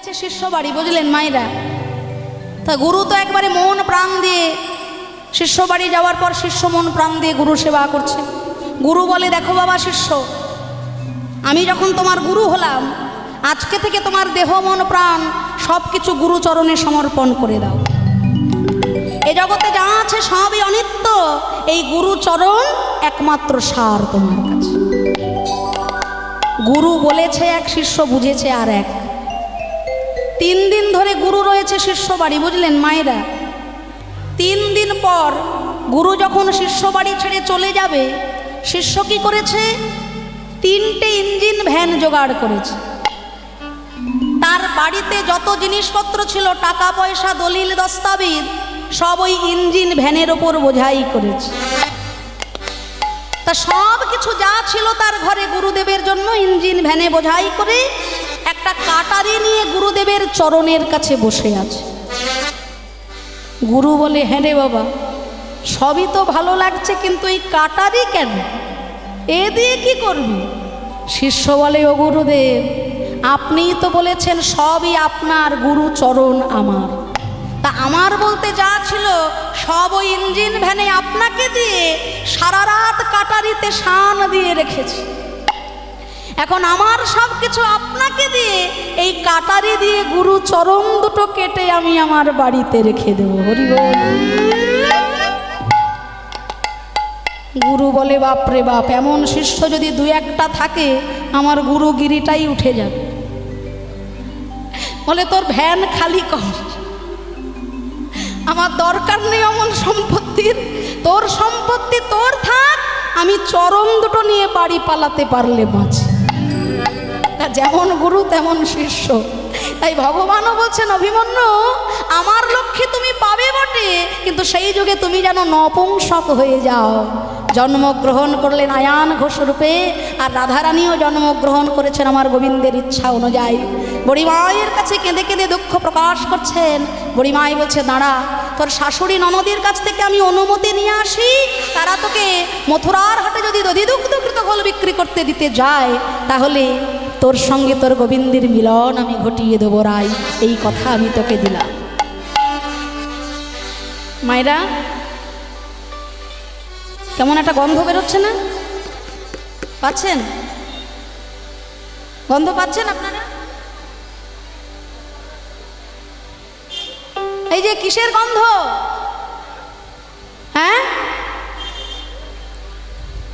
গেছে শিষ্য বাড়ি, বুঝলেন মায়েরা। তা গুরু তো একবারে মন প্রাণ দিয়ে, শিষ্য বাড়ি যাওয়ার পর শিষ্য মন প্রাণ দিয়ে গুরু সেবা করছে। গুরু বলে, দেখো বাবা শিষ্য, আমি যখন তোমার গুরু হলাম, আজকে থেকে তোমার দেহ মন প্রাণ সব কিছু গুরুচরণে সমর্পণ করে দাও। এ জগতে যা আছে সবই অনিত্য, এই গুরুচরণ একমাত্র সার তোমার কাছে। গুরু বলেছে এক, শিষ্য বুঝেছে আর এক। 3 দিন ধরে গুরু রয়েছে শিষ্য বাড়ি, বুঝলেন মায়েরা। 3 দিন পর গুরু যখন শিষ্য বাড়ি ছেড়ে চলে যাবে, শিষ্য কি করেছে? 3টে ইঞ্জিন ভ্যান জোগাড় করেছে। তার বাড়িতে যত জিনিসপত্র ছিল, টাকা পয়সা দলিল দস্তাবিজ, সব ওই ইঞ্জিন ভ্যানের ওপর বোঝাই করেছে। তা সব কিছু যা ছিল তার ঘরে গুরুদেবের জন্য ইঞ্জিন ভ্যানে বোঝাই করে একটা কাটারি নিয়ে গুরুদেবের চরণের কাছে বসে আছে। গুরু বলে, হ্যাঁ রে বাবা, সবই তো ভালো লাগছে, কিন্তু এই কাটারি কেন? এ দিয়ে কি করবি? শিষ্য বলে, ও গুরুদেব, আপনিই তো বলেছেন সবই আপনার, গুরু চরণ আমার। তা আমার বলতে যা ছিল সব ওই ইঞ্জিন ভ্যানে আপনাকে দিয়ে সারা রাত কাটারিতে শান দিয়ে রেখেছি। এখন আমার সব কিছু আপনাকে দিয়ে এই কাটারি দিয়ে গুরু চরণ দুটো কেটে আমি আমার বাড়িতে রেখে দেব। হরি বল। গুরু বলে, বাপরে বাপ, এমন শিষ্য যদি 2-1টা থাকে আমার গুরুগিরিটাই উঠে যাবে। বলে, তোর ভ্যান খালি কর, আমার দরকার নেই অমন সম্পত্তির, তোর সম্পত্তি তোর থাক, আমি চরণ দুটো নিয়ে বাড়ি পালাতে পারলে বাঁচি। যেমন গুরু তেমন শিষ্য। তাই ভগবানও বলছেন, অভিমন্যু, আমার লক্ষ্যে তুমি পাবে বটে, কিন্তু সেই যুগে তুমি যেন নপুংসক হয়ে যাও। জন্মগ্রহণ করলেন আয়ান ঘোষ রূপে, আর রাধারানীও জন্মগ্রহণ করেছেন আমার গোবিন্দের ইচ্ছা অনুযায়ী। বুড়িমায়ের কাছে কেঁদে কেঁদে দুঃখ প্রকাশ করছেন। বুড়িমাই বলছে, দাঁড়া, তোর শাশুড়ি ননদের কাছ থেকে আমি অনুমতি নিয়ে আসি, তারা তোকে মথুরার হাটে যদি দধিদুগ্ধকৃত ঘোল বিক্রি করতে দিতে যায়, তাহলে তোর সঙ্গে তোর গোবিন্দের মিলন আমি ঘটিয়ে দেবো রাই, এই কথা আমি তোকে দিলাম। মায়েরা, কেমন একটা গন্ধ বেরোচ্ছে না? পাচ্ছেন? গন্ধ পাচ্ছেন আপনারা? এই যে কিসের গন্ধ? হ্যাঁ,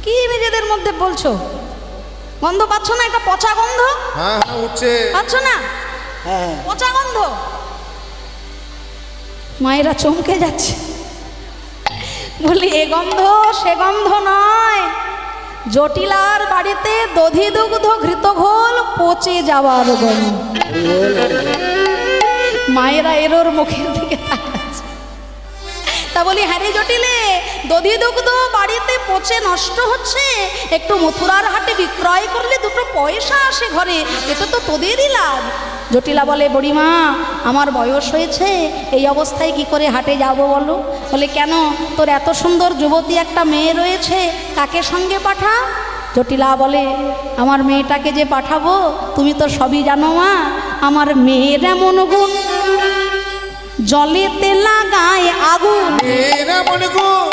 কি নিজেদের মধ্যে বলছো? গন্ধ পাচ্ছ না? একটা পচা গন্ধ। হ্যাঁ হ্যাঁ, উঠছে। পাচ্ছ না? হ্যাঁ, পচা গন্ধ। মায়েরা চমকে যাচ্ছে, বলি, এ গন্ধ সে গন্ধ নয়, জটিলার বাড়িতে দধিদুগ্ধ ঘৃত ঘোল পচে যাওয়ার গন্ধ। মায়েরা এরোর মুখের দিকে তাকাচ্ছে। তা বলি, হ্যাঁ রে জটিলে, দধিদুগ্ধ বাড়িতে পচে নষ্ট হচ্ছে, একটু মথুরার হাটে বিক্রয় করলে 2টো পয়সা আসে ঘরে, এটা তো তোদেরই লাভ। জটিলা বলে, বুড়িমা, আমার বয়স হয়েছে, এই অবস্থায় কি করে হাটে যাব বলো? বলে, কেন, তোর এত সুন্দর যুবতী একটা মেয়ে রয়েছে, তাকে সঙ্গে পাঠা। জটিলা বলে, আমার মেয়েটাকে যে পাঠাবো, তুমি তো সবই জানো মা, আমার মেয়ের এমন গুণ, জলেতে লাগায় আগুন। মেয়ের এমন গুণ,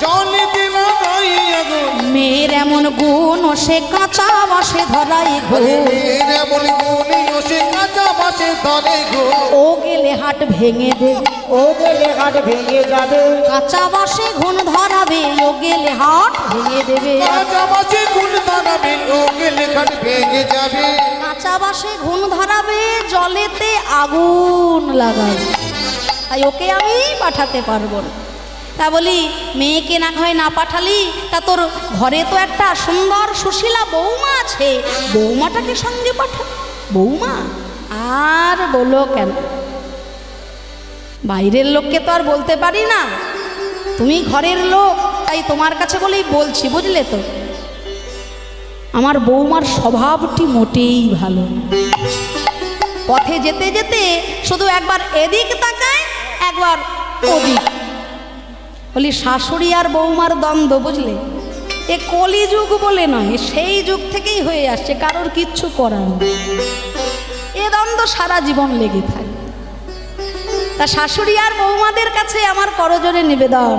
জলেতে লাগায় আগুন। মেয়ের এমন গুণ, ও সে কাঁচা বাসে ধরাই ঘুণ। মেয়ের এমন গুণ, ও সে কাঁচা বাসে ধরে ঘুণ। ও গেলে হাট ভেঙে দেবে, ও গেলে হাট ভেঙে যাবে। কাঁচা বাসে ঘুণ ধরাবে, ও গেলে হাট ভেঙে দেবে। কাঁচা বাসে গুণ ধরাবে, ও গেলে হাট ভেঙে যাবে। কাঁচা বাসে ঘুণ ধরাবে, জলেতে আগুন লাগাবে, তাই ওকে আমি পাঠাতে পারবো না। তা বলি, মেয়েকে না হয় না পাঠালি, তা তোর ঘরে তো একটা সুন্দর সুশীলা বৌমা আছে, বৌমাটাকে সঙ্গে পাঠা। বৌমা আর বলো কেন, বাইরের লোককে তো আর বলতে পারি না, তুমি ঘরের লোক, তাই তোমার কাছে বলেই বলছি, বুঝলে তো। আমার বৌমার স্বভাবটি মোটেই ভালো না। পথে যেতে যেতে শুধু একবার এদিক তাকায়, একবার ওদিক। বলি, শাশুড়ি আর বৌমার দ্বন্দ্ব, বুঝলে, এ কলিযুগ বলে নয়, সেই যুগ থেকেই হয়ে আসছে, কারোর কিচ্ছু করার নেই। এ দ্বন্দ্ব সারা জীবন লেগে থাকে। তা শাশুড়ি আর বৌমাদের কাছে আমার করজোরে নিবেদন,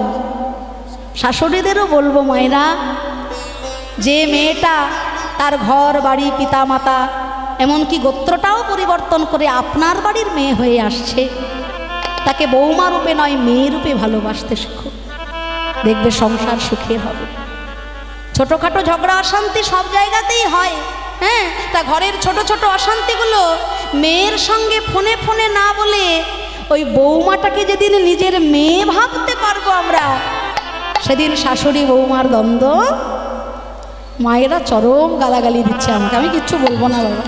শাশুড়িদেরও বলবো, মায়েরা, যে মেয়েটা তার ঘর বাড়ি পিতা মাতা এমনকি গোত্রটাও পরিবর্তন করে আপনার বাড়ির মেয়ে হয়ে আসছে, তাকে বৌমা রূপে নয় মেয়ে রূপে ভালোবাসতে শেখো, দেখবে সংসার সুখের হবে। ছোটোখাটো ঝগড়া অশান্তি সব জায়গাতেই হয়, হ্যাঁ, তা ঘরের ছোট ছোট অশান্তিগুলো মেয়ের সঙ্গে ফোনে ফোনে না বলে ওই বৌমাটাকে যেদিন নিজের মেয়ে ভাবতে পারবো আমরা, সেদিন শাশুড়ি বৌমার দ্বন্দ্ব, মায়েরা চরম গালাগালি দিচ্ছে আমাকে, আমি কিচ্ছু বলবো না বাবা,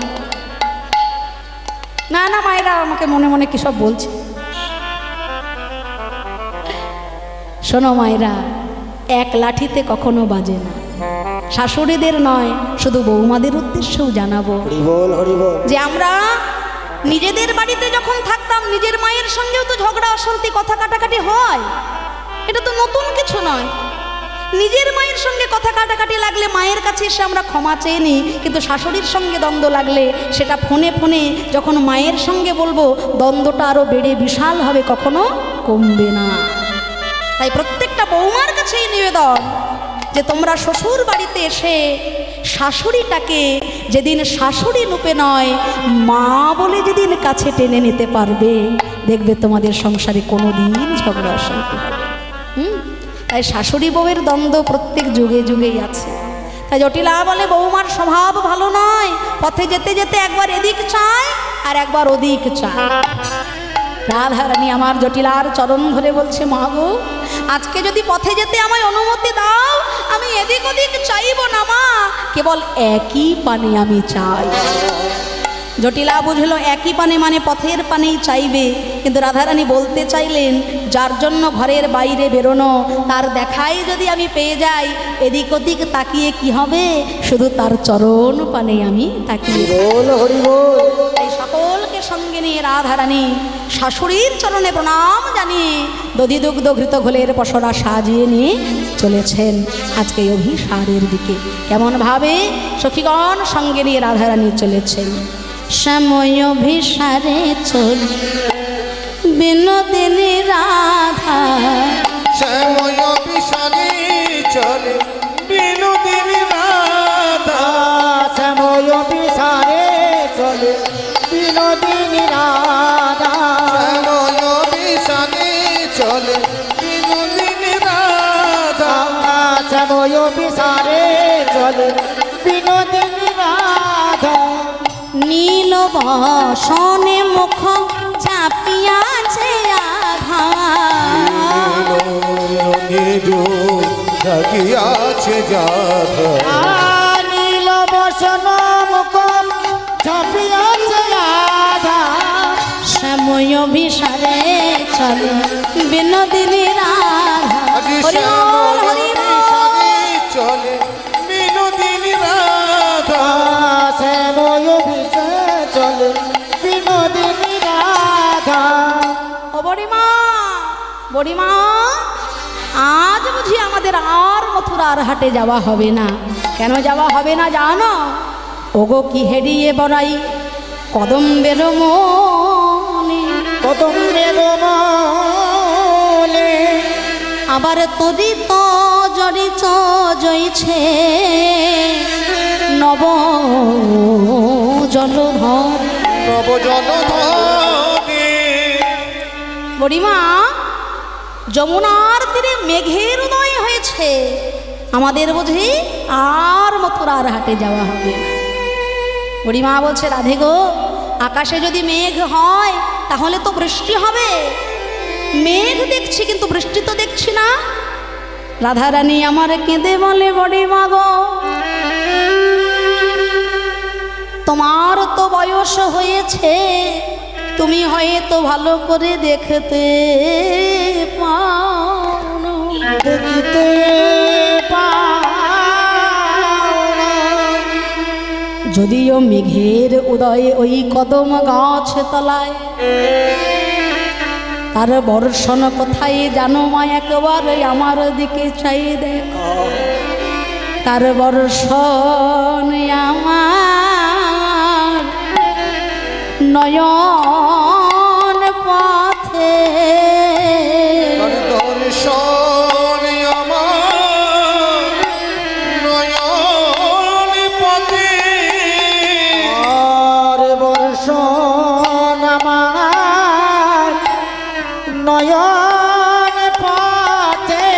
না না, মায়েরা আমাকে মনে মনে কি সব বলছে। শোনো মায়েরা, এক লাঠিতে কখনো বাজে না, শাশুড়িদের নয় শুধু বৌমাদের উদ্দেশ্যেও জানাবো যে আমরা নিজেদের বাড়িতে যখন থাকতাম নিজের মায়ের সঙ্গেও তো ঝগড়া অশান্তি কথা কাটাকাটি হয়, এটা তো নতুন কিছু নয়। নিজের মায়ের সঙ্গে কথা কাটাকাটি লাগলে মায়ের কাছে এসে আমরা ক্ষমা চেয়ে নিই, কিন্তু শাশুড়ির সঙ্গে দ্বন্দ্ব লাগলে সেটা ফোনে ফোনে যখন মায়ের সঙ্গে বলবো, দ্বন্দ্বটা আরও বেড়ে বিশাল হবে, কখনো কমবে না। তাই প্রত্যেকটা বৌমার কাছেই নিবেদন যে তোমরা শ্বশুর বাড়িতে এসে শাশুড়িটাকে যেদিন শাশুড়ি রূপে নয় মা বলে যেদিন কাছে টেনে নিতে পারবে, দেখবে তোমাদের সংসারে কোনো দিন ঝগড়া অশান্তি হবে। তাই শাশুড়ি বউয়ের দ্বন্দ্ব প্রত্যেক যুগে যুগেই আছে। তাই জটিলা বলে বৌমার স্বভাব ভালো নয়, পথে যেতে যেতে একবার এদিক চায় আর একবার ওদিক চায়। রাধারানী আমার জটিলার চরণ ধরে বলছে, মা গো, আজকে যদি পথে যেতে আমায় অনুমতি দাও, আমি এদিক ওদিক চাইব না মা, কেবল একই পানে আমি চাই। জটিলা বুঝলো একই পানে মানে পথের পানেই চাইবে, কিন্তু রাধারানী বলতে চাইলেন, যার জন্য ঘরের বাইরে বেরোনো, তার দেখাই যদি আমি পেয়ে যাই, এদিক ওদিক তাকিয়ে কি হবে, শুধু তার চরণ পানে আমি তাকিয়ে। তাই সকলকে সঙ্গে নিয়ে রাধারানী শাশুড়ির চরণে প্রণাম জানিয়ে দধি দুগ্ধ ঘৃত ঘোলের পসরা সাজিয়ে নিয়ে চলেছেন আজকে অভিসারের দিকে। কেমনভাবে সখীগণ সঙ্গে নিয়ে রাধারানী চলেছেন। সময় অভিসারে চল বিনোদিনী রাধা, সময় অভিসারে চলে বিনোদিনী রাধা, সময় অভিসারে চলে বিনোদিনী রাধা, সময় অভিসারে চলে বিনোদিনী রাধা, সময় অভিসারে চলে বিনোদিনী রাধা। নীল বসনে মুখ চাপিয়াছে আধা, থাকিয়াছে যাধা, নীল বসন মুখ চাপিয়াছে আধা, সময় অভিসারে চলে বিনোদিনী রাধা। হরি বল, হরি বল। চলে বিনোদিনী রাধা, সময় অভিসারে চলে বিনোদিনী রাধা। ও বড়িমা, বড়িমা, আজ বুঝি আমাদের আর মথুরার হাটে যাওয়া হবে না। কেন যাওয়া হবে না জানো? ওগো কি হেরিয়ে বড়াই কদম্বের মনে, কদম্বের মনে, আবার তদিত জড়িত জইছে নব জলধর। নবজলধরে বড়িমা, যমুনার তীরে মেঘের উদয় হয়েছে, আমাদের বুঝি আর মথুরার হাটে যাওয়া হবে না। বুড়িমা বলছে, রাধে গো, আকাশে যদি মেঘ হয় তাহলে তো বৃষ্টি হবে, মেঘ দেখছি কিন্তু বৃষ্টি তো দেখছি না। রাধারানী আমার কেঁদে বলে, বড়িমা গো, তোমার তো বয়স হয়েছে, তুমি হয়তো ভালো করে দেখতে পাও না। দেখতে যদিও মেঘের উদয়ে ওই কদম গাছ তলায়, তার বর্ষণ কোথায় জানো মা, একবার আমার দিকে চাই দেখো, তার বর্ষণ আমার নয়ন পথে দর্শন আমার নয়ন পথে আর বর্ষণ আমার নয়ন পথে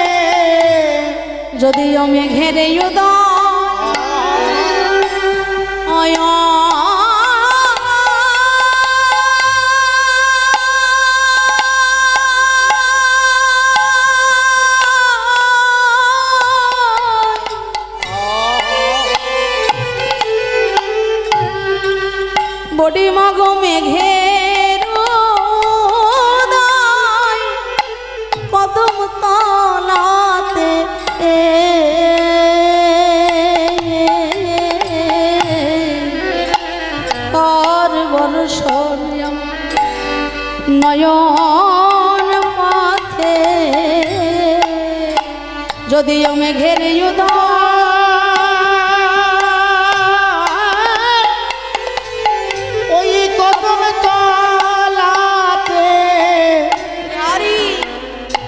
যদিও মেঘের উদয় বডি মাগো মেঘের উদয় কদম তলাতে আর বর্ষণ নয়ন পথে যদিও মেঘের ওই কদম তলাতে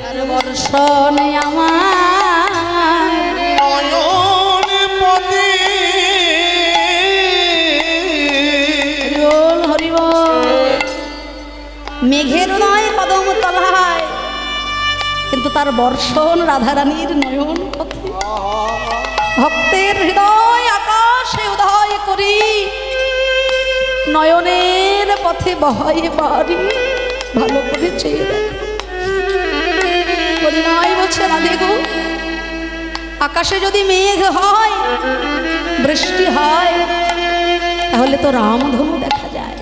আর বর্ষণ আমার নয়ন পথে হরিবল হরিবল মেঘের নয় কদম তলায় কিন্তু তার বর্ষণ রাধারানীর নয়ন পথে ভক্তের হৃদয় আকাশে উদয় করি নয়নের পথে বহায় বাড়ি ভালো করে চেয়ে দেখো পরিমাই বলছে রাধে গো আকাশে যদি মেঘ হয় বৃষ্টি হয় তাহলে তো রামধনু দেখা যায়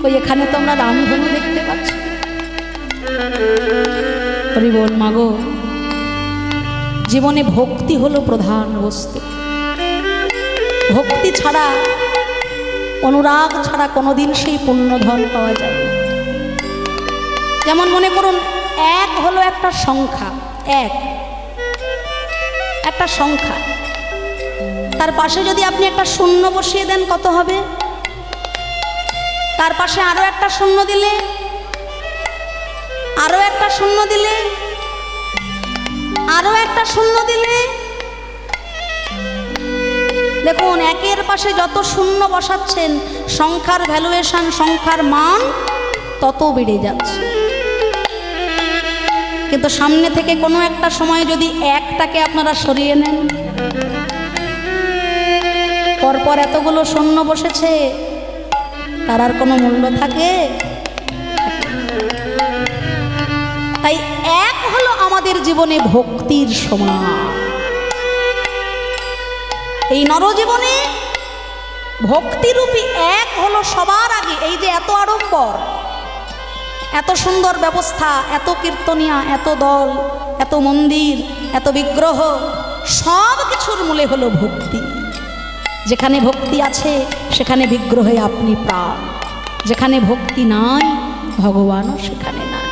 ওই এখানে তো আমরা রামধনু দেখতে পাচ্ছি হরি বল মাগো জীবনে ভক্তি হলো প্রধান বস্তু ভক্তি ছাড়া অনুরাগ ছাড়া কোনোদিন সেই পুণ্যধন পাওয়া যায় না যেমন মনে করুন এক হলো একটা সংখ্যা একটা সংখ্যা তার পাশে যদি আপনি একটা শূন্য বসিয়ে দেন কত হবে তার পাশে আরো একটা শূন্য দিলে আরো একটা শূন্য দিলে আরো একটা শূন্য দিলে দেখুন একের পাশে যত শূন্য বসাচ্ছেন সংখ্যার ভ্যালুয়েশন সংখ্যার মান তত বেড়ে যাচ্ছে কিন্তু সামনে থেকে কোনো একটা সময় যদি একটাকে আপনারা সরিয়ে নেন পরপর এতগুলো শূন্য বসেছে তার আর কোনো মূল্য থাকে তাই এক হলো আমাদের জীবনে ভক্তির সমান এই নরজীবনে ভক্তিরূপী এক হলো সবার আগে এই যে এত আড়ম্বর এত সুন্দর ব্যবস্থা এত কীর্তনিয়া এত দল এত মন্দির এত বিগ্রহ সব কিছুর মূলে হলো ভক্তি যেখানে ভক্তি আছে সেখানে বিগ্রহে আপনি প্রাণ যেখানে ভক্তি নাই ভগবানও সেখানে নাই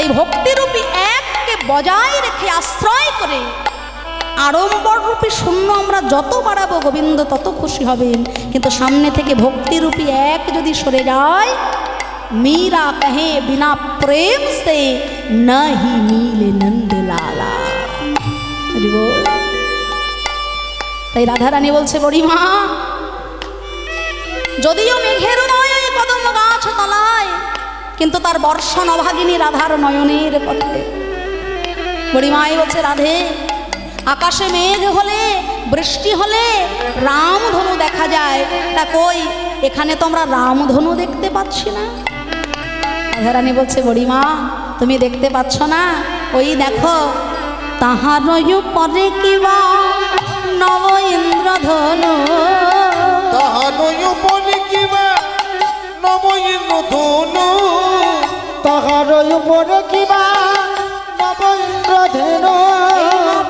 এই ভক্তিরূপী এককে বজায় রেখে আশ্রয় করে আড়ম্বররূপী শূন্য আমরা যত বাড়াবো গোবিন্দ তত খুশি হবেন কিন্তু সামনে থেকে ভক্তিরূপী এক যদি সরে যায় मीरा कहे बिना प्रेम से नहीं मिले नंद लाला তাই রাধারানী বলছে বড়িমা যদিও মেঘের নয় ওই কদম গাছ তলায় কিন্তু তার বর্ষণ অভাগিনী রাধার নয়নের পথে বড়িমাই বলছে রাধে আকাশে মেঘ হলে বৃষ্টি হলে রামধনু দেখা যায় তা কই এখানে তো আমরা রামধনু দেখতে পাচ্ছি না রাধারানী বলছে বড়িমা তুমি দেখতে পাচ্ছ না ওই দেখো তাহার পরে কিবা নব ইন্দ্রধনু তাহার পরে কিবা নব ইন্দ্রধনু তাহার উপরে কিবা নব ইন্দ্রধনু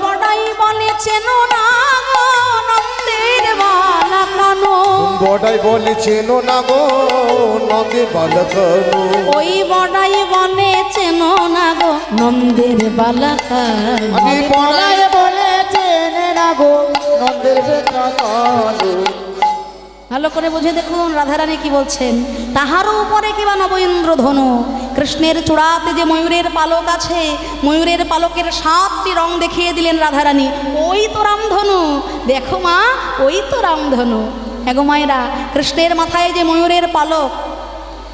বড়াই বলে চেনো না নন্দের বালাকানো বড়াই বলে চেনো না গো নন্দের বালাকানো ওই বড়াই বলে চেনো না গো নন্দের বালাকানো আমি বড়াই বলে চেনে না গো নন্দের বালাকানো ভালো করে বুঝে দেখুন রাধারানী কি বলছেন। তাহারও উপরে কিবা নবইন্দ্র ধনু, কৃষ্ণের চূড়াতে যে ময়ূরের পালক আছে, ময়ূরের পালকের 7টি রং দেখিয়ে দিলেন রাধারানী। ওই তো রামধনু, দেখো মা, ওই তো রামধনু। এগো মায়েরা, কৃষ্ণের মাথায় যে ময়ূরের পালক,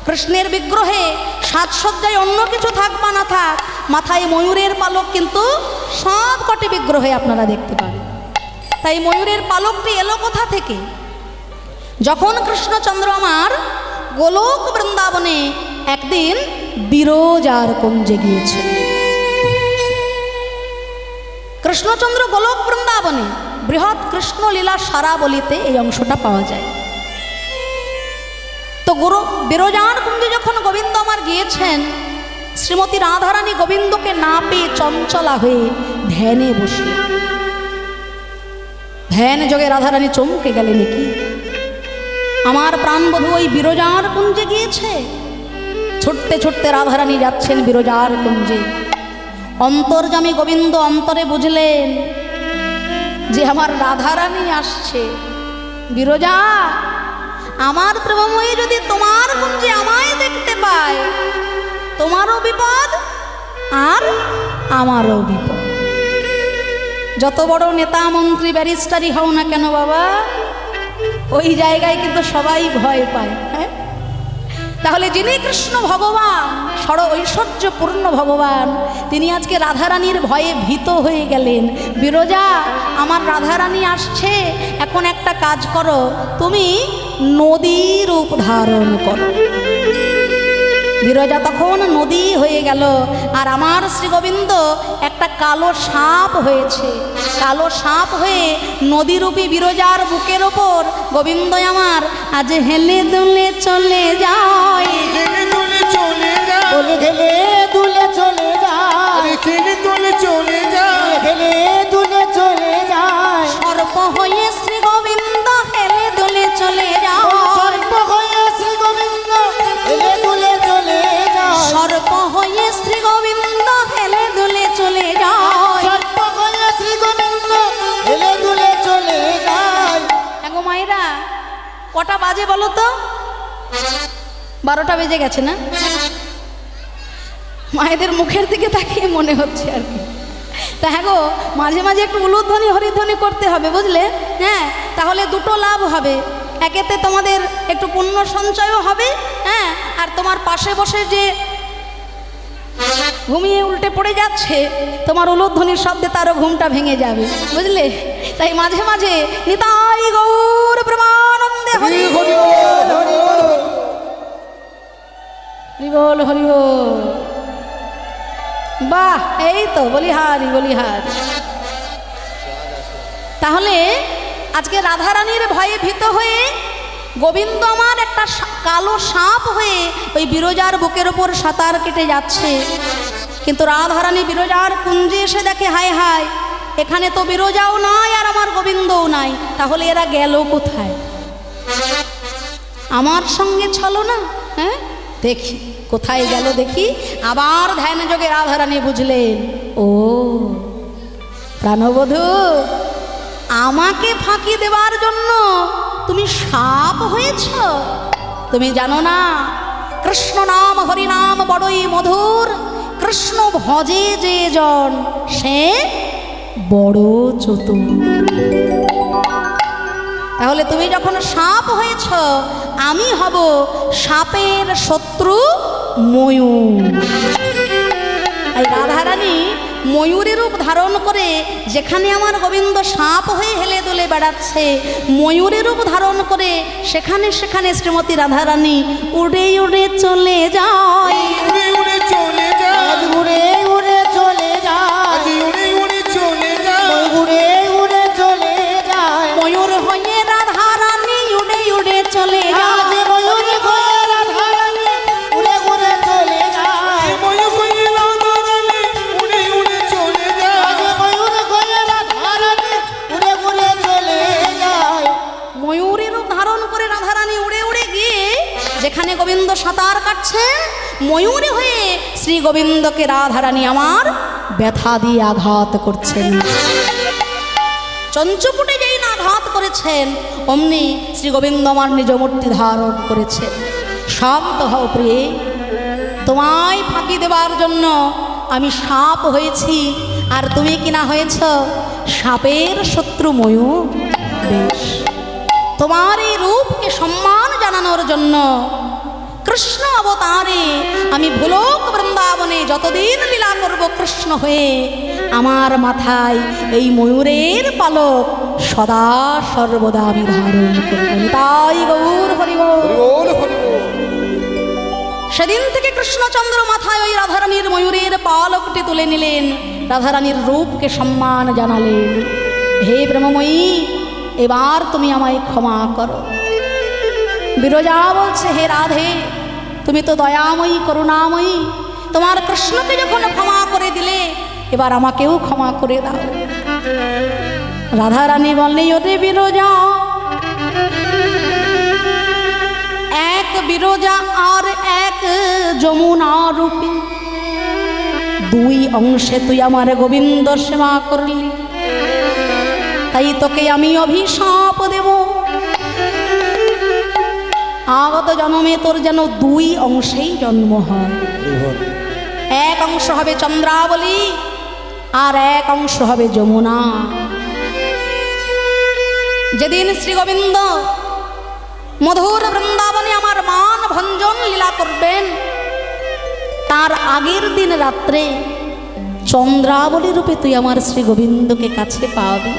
কৃষ্ণের বিগ্রহে সাজসজ্জায় অন্য কিছু থাক বা না থাক, মাথায় ময়ূরের পালক কিন্তু সব কটি বিগ্রহে আপনারা দেখতে পাবেন। তাই ময়ূরের পালকটি এলো কোথা থেকে? যখন কৃষ্ণচন্দ্র আমার গোলক বৃন্দাবনে একদিন বিরজার কুঞ্জে গিয়েছিল। কৃষ্ণচন্দ্র গোলক বৃন্দাবনে বৃহৎ কৃষ্ণ লীলা সারাবলিতে এই অংশটা পাওয়া যায়। তো বিরজার কুঞ্জে যখন গোবিন্দ আমার গিয়েছেন, শ্রীমতী রাধারানী গোবিন্দকে না পেয়ে চঞ্চলা হয়ে ধ্যানে বসলেন। ধ্যান যোগে রাধারানী চমকে গেলেন, কি আমার প্রাণবধূ ওই বিরজার কুঞ্জে গিয়েছে। ছুটতে ছুটতে রাধারানী যাচ্ছেন বিরজার কুঞ্জে। অন্তর্যামী গোবিন্দ অন্তরে বুঝলেন যে আমার রাধারানী আসছে। বিরজা, আমার প্রেমময়ী যদি তোমার কুঞ্জে আমায় দেখতে পায়, তোমারও বিপদ আর আমারও বিপদ। যত বড় নেতা মন্ত্রী ব্যারিস্টারই হও না কেন বাবা, ওই জায়গায় কিন্তু সবাই ভয় পায়। হ্যাঁ, তাহলে যিনি কৃষ্ণ ভগবান, ঐশ্বর্যপূর্ণ ভগবান, তিনি আজকে রাধারানীর ভয়ে ভীত হয়ে গেলেন। বিরজা, আমার রাধারানী আসছে, এখন একটা কাজ করো, তুমি নদীর রূপ ধারণ করো। বিরজা তখন নদী হয়ে গেল, আর আমার শ্রী গোবিন্দ একটা কালো সাপ হয়েছে। কালো সাপ হয়ে নদীরূপী বিরজার বুকের ওপর গোবিন্দ আমার আজ হেলে দুলে চলে যায়। খেলে দুলে চলে যায়, বলে গেলে দুলে চলে যায়, খেলে দুলে চলে যায়, গেলে দুলে চলে যায়। সর্প হয়ে শ্রী গোবিন্দ হেলে দুলে চলে যায়। সর্প হয়ে শ্রী গোবিন্দ হেলে দুলে চলে যায়। সর্প হয়ে শ্রী গোবিন্দ হেলে দুলে চলে যায়। সর্প হয়ে শ্রী গোবিন্দ হেলে দুলে চলে যায়। এগো মায়েরা, কটা বাজে বলো তো? 12টা বেজে গেছে না? মায়েদের মুখের দিকে তাকিয়ে মনে হচ্ছে আর কি। তা হ্যাঁ গো, মাঝে মাঝে একটু উলুধ্বনি হরিধ্বনি করতে হবে, বুঝলে? হ্যাঁ, তাহলে দুটো লাভ হবে। একেতে তোমাদের একটু পুণ্য সঞ্চয়ও হবে, হ্যাঁ, আর তোমার পাশে বসে যে ঘুমিয়ে উল্টে পড়ে যাচ্ছে, তোমার উলুধ্বনির শব্দে তারও ঘুমটা ভেঙে যাবে, বুঝলে? তাই মাঝে মাঝে নিতাই গৌর প্রেমানন্দে হরি হরি হরি বল, হরি বল। বাহ, এই তো বলিহারি বলিহারি। তাহলে আজকে রাধারানীর ভয়ে ভীত হয়ে গোবিন্দ আমার একটা কালো সাপ হয়ে ওই বিরজার বুকের ওপর সাঁতার কেটে যাচ্ছে। কিন্তু রাধারানী বিরজার কুঞ্জে এসে দেখে, হায় হায়, এখানে তো বিরজাও নাই আর আমার গোবিন্দও নাই, তাহলে এরা গেল কোথায়? আমার সঙ্গে চলো না, হ্যাঁ, দেখি কোথায় গেল দেখি। আবার ধ্যান যোগে রাধারানী বুঝলেন, ও প্রাণবধূ, আমাকে ফাঁকি দেওয়ার জন্য তুমি সাপ হয়েছ। তুমি জানো না, কৃষ্ণ নাম হরিনাম বড়ই মধুর, কৃষ্ণ ভজে যে জন সে বড় চতুর। তাহলে তুমি যখন সাপ হয়েছ, আমি হব সাপের শত্রু ময়ূর। এই রাধারানী ময়ূরের রূপ ধারণ করে যেখানে আমার গোবিন্দ সাপ হয়ে হেলে দুলে বেড়াচ্ছে, ময়ূরের রূপ ধারণ করে সেখানে সেখানে শ্রীমতী রাধারানী উড়ে উড়ে চলে যায়। উড়ে উড়ে চলে যায়, উড়ে উড়ে চলে যায়, উড়ে উড়ে চলে যায়, উড়ে উড়ে চলে যায়। ময়ূর হয়ে রাধারানী উড়ে উড়ে চলে যায়। আজ ময়ূর হয়ে রাধারানী উড়ে উড়ে চলে যায়। ময়ূর হয়ে রাধারানী উড়ে উড়ে চলে যায়, আজ ময়ূর হয়ে রাধারানী উড়ে উড়ে চলে যায়। ময়ূরের রূপ ধারণ করে রাধারানী উড়ে উড়ে গিয়ে যেখানে গোবিন্দ সাঁতার কাটছেন, ময়ূরে হয়ে শ্রী গোবিন্দকে রাধারানী আমার ব্যথা দিয়ে আঘাত করছেন। চঞ্চপুটে যেই না ঘাত করেছেন, অমনি শ্রী গোবিন্দ আমার নিজ মূর্তি ধারণ করেছেন। শান্ত হও প্রিয়ে, তোমায় ফাঁকি দেবার জন্য আমি সাপ হয়েছি, আর তুমি কিনা হয়েছ সাপের শত্রু ময়ূর। বেশ, তোমার এই রূপকে সম্মান জানানোর জন্য কৃষ্ণ অবতারে আমি ভুলোক বৃন্দাবনে যতদিন লীলা করব কৃষ্ণ হয়ে, আমার মাথায় এই ময়ূরের পালক সদা সর্বদা আমি ধারণ করব। তাই গৌর হরি বল। হরি বল, হরি বল। সেদিন থেকে কৃষ্ণচন্দ্র মাথায় ওই রাধারানীর ময়ূরের পালকটি তুলে নিলেন, রাধারানীর রূপকে সম্মান জানালেন। হে ব্রহ্মময়ী, এবার তুমি আমায় ক্ষমা করো। বিরজা বলছে, হে রাধে, তুমি তো দয়াময়ী করুণাময়ী, তোমার কৃষ্ণকে যখন ক্ষমা করে দিলে, এবার আমাকেও ক্ষমা করে দাও। রাধারানী বললেন, ওরে বিরজা, এক বিরজা আর এক যমুনা রূপী, দুই অংশে তুই আমার গোবিন্দ সেবা করলি, তাই তোকে আমি অভিশাপ দেব। আগত জন্মে তোর যেন দুই অংশেই জন্ম হয়, এক অংশ হবে চন্দ্রাবলী আর এক অংশ হবে যমুনা। যেদিন শ্রী গোবিন্দ মধুর বৃন্দাবনে আমার মান ভঞ্জন লীলা করবেন, তার আগের দিন রাত্রে চন্দ্রাবলী রূপে তুই আমার শ্রী গোবিন্দকে কাছে পাবি।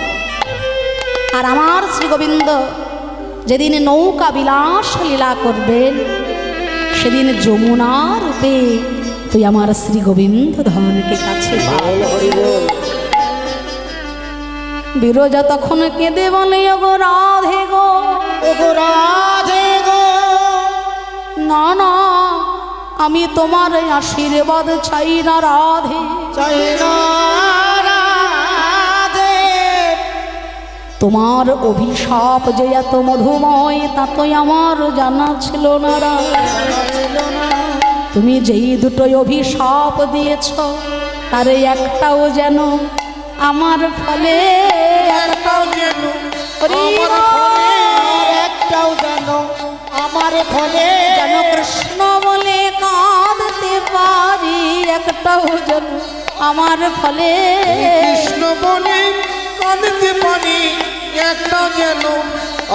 আর আমার শ্রী গোবিন্দ যেদিন নৌকা বিলাস লীলা করবেন, সেদিন যমুনা রূপে তুই আমার শ্রী গোবিন্দ ধনকে কাছে পাবি। বিরজা তখন কেঁদে বলে, ওগো রাধে গো, ওগো রাধে গো, না না, আমি তোমার আশীর্বাদ চাই না রাধে, চাই না রাধে। তোমার অভিশাপ যে এত মধুময় তা তো আমার জানা ছিল না রাধে। তুমি যেই দুটোই অভিশাপ দিয়েছ, তার একটাও যেন আমার ফলে, একটাও যেন আমার ফলে, একটাও যেন আমার ফলে, যেন কৃষ্ণ বলে কাঁদতে পারি, একটাও যেন আমার ফলে, কৃষ্ণ বলে কাঁদতে পারি, একটা যেন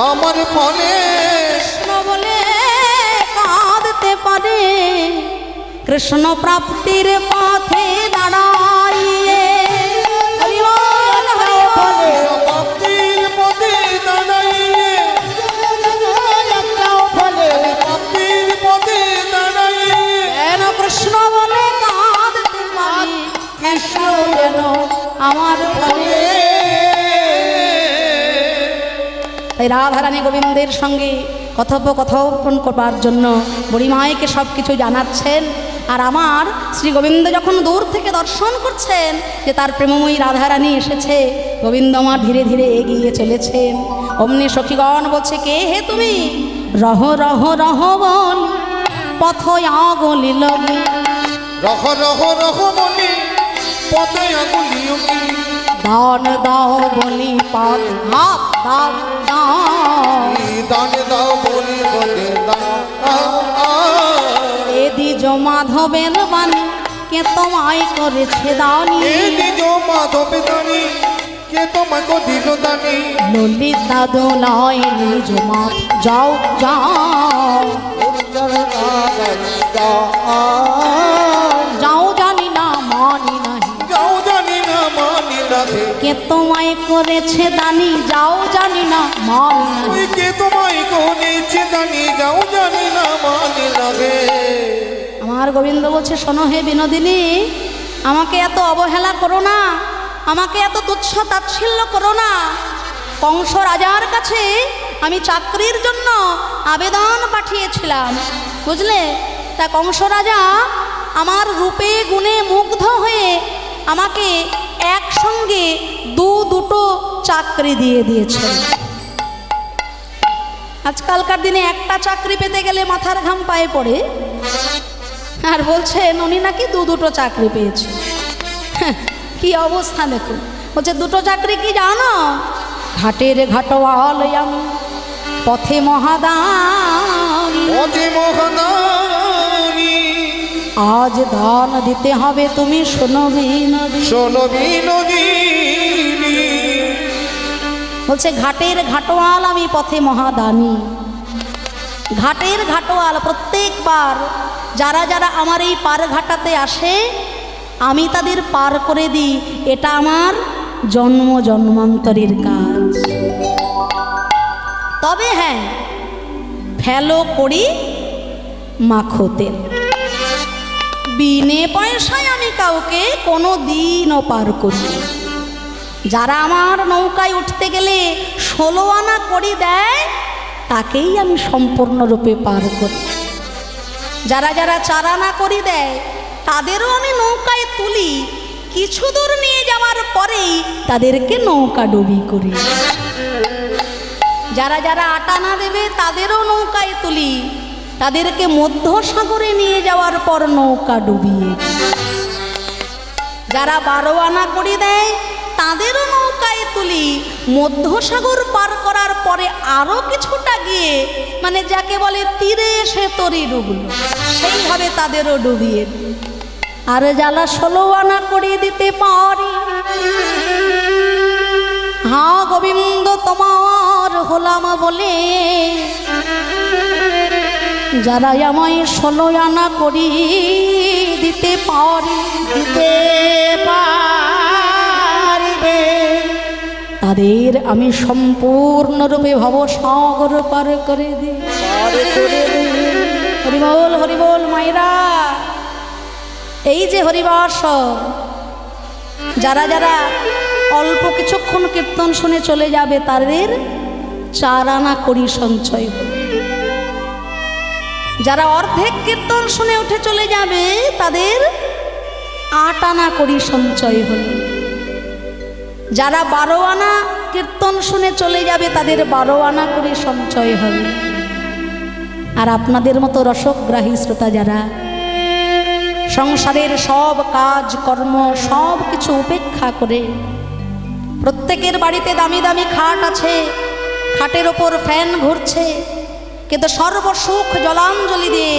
আমার ফলে। কৃষ্ণ বলে কাঁদতে পারে, কৃষ্ণ প্রাপ্তির পথে দাঁড়াইয়ে, হরি বল, হরি বল। ভক্তির পথে দাঁড়াইয়ে, একটাও ফলে, ভক্তির পথে দাঁড়াইয়ে, যেন কৃষ্ণ বলে কাঁদতে পারি, কৃষ্ণ যেন আমার ফলে। তাই রাধারানী গোবিন্দের সঙ্গে কথোপকথন করবার জন্য বুড়িমাইকে সব কিছু জানাচ্ছেন। আর আমার শ্রী গোবিন্দ যখন দূর থেকে দর্শন করছেন যে তার প্রেমময়ী রাধারানী এসেছে, গোবিন্দ আমার ধীরে ধীরে এগিয়ে চলেছেন। অমনি সখীগণ বলছে, কে হে তুমি? রহ রহ রহ বল পথ আগলি লগি, রহ রহ রহ মনে পথে আগুলি অগি, দান দাও বলি পাত হাত দাও দাও, দান দাও বলি বলে দাও। এ দ্বিজ মাধবের বাণী কে তোমায় করেছে দানি, এ নিজ মাধব দানি কে তোমাকে দিল দানি, ললিতা দোলায় নিজ মাধ যাও যাও, যাও জানি না মানি নাহি, যাও জানি না মানি রাধে, কে তোমায় করেছে দানি, যাও জানি না মানি নাহি। ওই কে তোমায় করেছে দানি, যাও জানি না মানি রাধে। আমার গোবিন্দ বলছে, শোনো হে বিনোদিনী, আমাকে এত অবহেলা করো না, আমাকে এত তুচ্ছ তাচ্ছিল্য করো না। কংস রাজার কাছে আমি চাকরির জন্য আবেদন পাঠিয়েছিলাম, বুঝলে? তা কংস রাজা আমার রূপে গুণে মুগ্ধ হয়ে আমাকে একসঙ্গে দুটো চাকরি দিয়ে দিয়েছেন। আজকালকার দিনে একটা চাকরি পেতে গেলে মাথার ঘাম পায়ে পড়ে, আর বলছেন উনি নাকি দুটো চাকরি পেয়েছে। কি অবস্থা দেখুন। বলছে দুটো চাকরি কি জানো? ঘাটের ঘাটওয়াল আমি পথে মহাদানী, অতি মহাদানী। আজ দান দিতে হবে তুমি শোনো বিনোদিনী। শোনো বিনোদিনী। বলছে ঘাটের ঘাটওয়াল আমি পথে মহাদানী। ঘাটের ঘাটওয়াল প্রত্যেকবার যারা যারা আমার এই পার ঘাটাতে আসে আমি তাদের পার করে দিই, এটা আমার জন্ম জন্মান্তরের কাজ। তবে হ্যাঁ, ফেলো করি মাখো তেল, বিনে পয়সায় আমি কাউকে কোনো দিনও পার করি। যারা আমার নৌকায় উঠতে গেলে 16 আনা করি দেয় তাকেই আমি সম্পূর্ণরূপে পার করি। যারা যারা 4 আনা করি দেয় তাদেরও আমি নৌকায় তুলি, কিছু দূর নিয়ে যাওয়ার পরেই তাদেরকে নৌকা ডুবি করি। যারা যারা 8 আনা দেবে তাদেরও নৌকায় তুলি, তাদেরকে মধ্য সাগরে নিয়ে যাওয়ার পর নৌকা ডুবিয়ে। যারা 12 আনা করি দেয় তাদেরও নৌকায় তুলি, মধ্য সাগর পার করার পরে আরও কিছুটা গিয়ে, মানে যাকে বলে তীরে এসে তরি ডুবল, সেইভাবে তাদেরও ডুবিয়ে। আর জ্বালা 16 আনা করে দিতে পারি, হ্যাঁ গোবিন্দ তোমার হলাম বলে, যারা আমায় 16 আনা করি দিতে পারি, দিতে পারিবে, তাদের আমি সম্পূর্ণরূপে ভবসাগর পার করে দিই। হরিবল হরিবল মায়েরা, এই যে হরিবাস, যারা যারা অল্প কিছুক্ষণ কীর্তন শুনে চলে যাবে তাদের 4 আনা করি সঞ্চয় হবে। যারা অর্ধেক কীর্তন শুনে উঠে চলে যাবে তাদের 8 আনা করি সঞ্চয় হলো। যারা 12 আনা কীর্তন শুনে চলে যাবে তাদের 12 আনা করে সঞ্চয় হবে। আর আপনাদের মতো রসগ্রাহী শ্রোতা যারা সংসারের সব কাজ কর্ম সব কিছু উপেক্ষা করে, প্রত্যেকের বাড়িতে দামি দামি খাট আছে, খাটের ওপর ফ্যান ঘুরছে, কিন্তু সর্বসুখ জলাঞ্জলি দিয়ে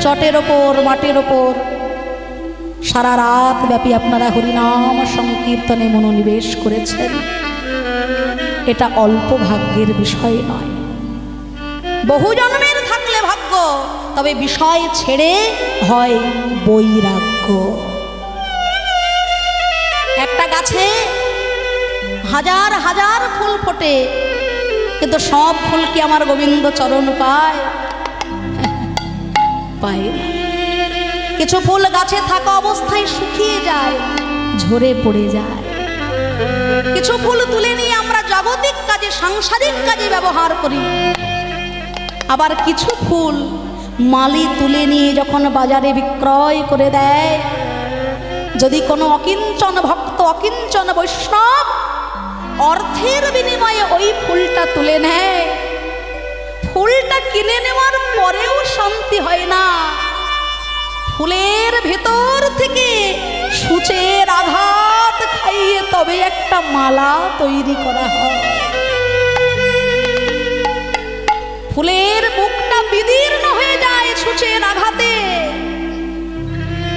চটের ওপর মাটির ওপর সারা রাত ব্যাপী আপনারা হরিনাম সংকীর্তনে মনোনিবেশ করেছেন, এটা অল্প ভাগ্যের বিষয় নয়। বহু জন্মের থাকলে ভাগ্য, তবে বিষয় ছেড়ে হয় বৈরাগ্য। একটা গাছে হাজার হাজার ফুল ফোটে, কিন্তু সব ফুল কি আমার গোবিন্দ চরণ পায়? পায় না। কিছু ফুল গাছে থাকা অবস্থায় শুকিয়ে যায়, ঝরে পড়ে যায়। কিছু ফুল তুলে নিয়ে আমরা জাগতিক কাজে সাংসারিক কাজে ব্যবহার করি, আবার কিছু ফুল মালি তুলে নিয়ে যখন বাজারে বিক্রয় করে দেয়, যদি কোনো অকিঞ্চন ভক্ত অকিঞ্চন বৈষ্ণব অর্থের বিনিময়ে ওই ফুলটা তুলে নেয়, ফুলটা কিনে নেওয়ার পরেও শান্তি হয় না। ফুলের ভেতর থেকে সূচের আঘাত খাইয়ে তবে একটা মালা তৈরি করা হয়। ফুলের বুকটা বিদীর্ণ হয়ে যায় সূচের আঘাতে,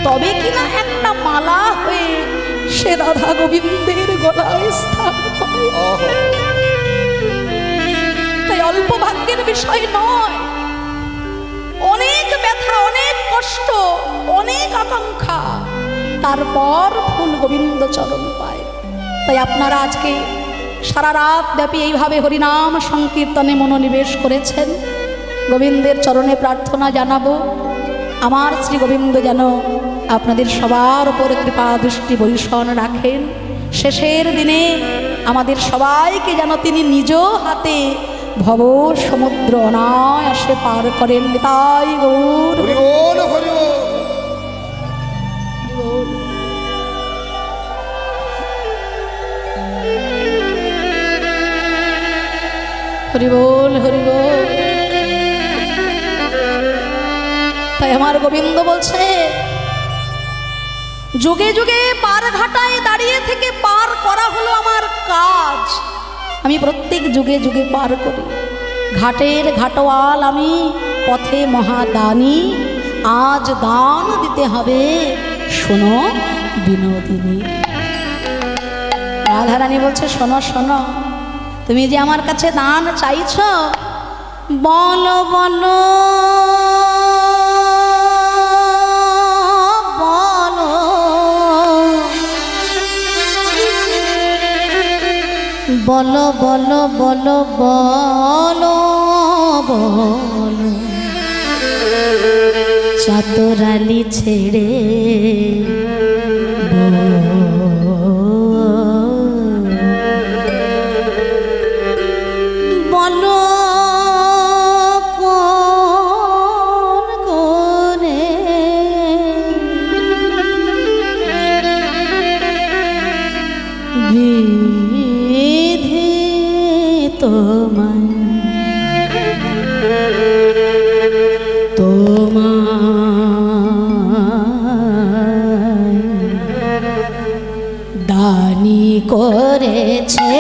তবে কিনা একটা মালা হয়ে সে রাধা গোবিন্দের গলায় স্থান পায়। তাই অল্প ভাগ্যের বিষয় নয়, অনেক ব্যথা, অনেক কষ্ট, অনেক আকাঙ্ক্ষা, তারপর ফুল গোবিন্দ চরণ পায়। তাই আপনারা আজকে সারা রাত ব্যাপী এইভাবে হরিনাম সংকীর্তনে মনোনিবেশ করেছেন। গোবিন্দের চরণে প্রার্থনা জানাবো, আমার শ্রী গোবিন্দ যেন আপনাদের সবার উপর কৃপা দৃষ্টি বরিশন রাখেন। শেষের দিনে আমাদের সবাইকে যেন তিনি নিজ হাতে ভব সমুদ্র অনায়াসে পার করেন। তাই গৌর হরিবোল হরিবোল। হরিবোল হরিবোল। তাই আমার গোবিন্দ বলছে, যুগে যুগে পার ঘাটায় দাঁড়িয়ে থেকে পার করা হলো আমার কাজ, আমি প্রত্যেক যুগে যুগে পার করি। ঘাটের ঘাটওয়াল আমি, পথে মহাদানী, আজ দান দিতে হবে, শোনো বিনোদিনী। রাধারানী বলছে, শোনো শোনো, তুমি যে আমার কাছে দান চাইছ, বলো বলো বলো বলো বলো বলো বলো, চাতরালি ছেড়ে বলো কোন করে বিধি তোমায় দানি করেছে।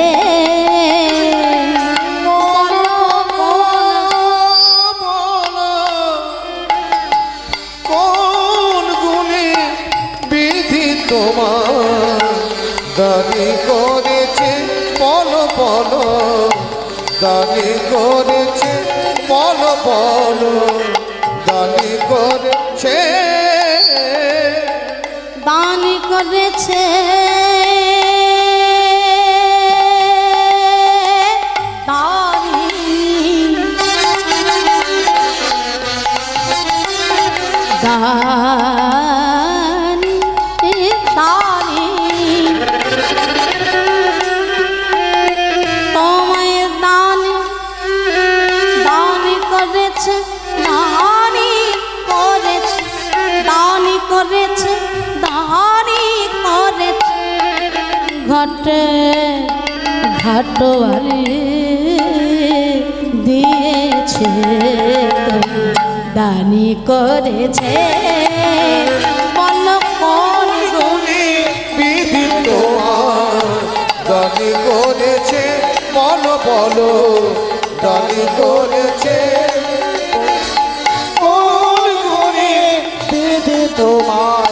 কোন গুণে বিধি তোমার দানি করেছে, বলো বলো, দানি করেছে, বলো বলো, দানি করেছে, দান করেছে, দানি দানি তোমায় দানি দানি করেছে, দানি করেছে, দানি করেছে, দানি করেছে, ঘটে ঘাটওয়ালি দিয়েছে, দানি করেছে, বলো কোন গুণে বিধি তোমার দানি করেছে, বলো বলো, দানি করেছে, কোন গুণে বিধি তোমার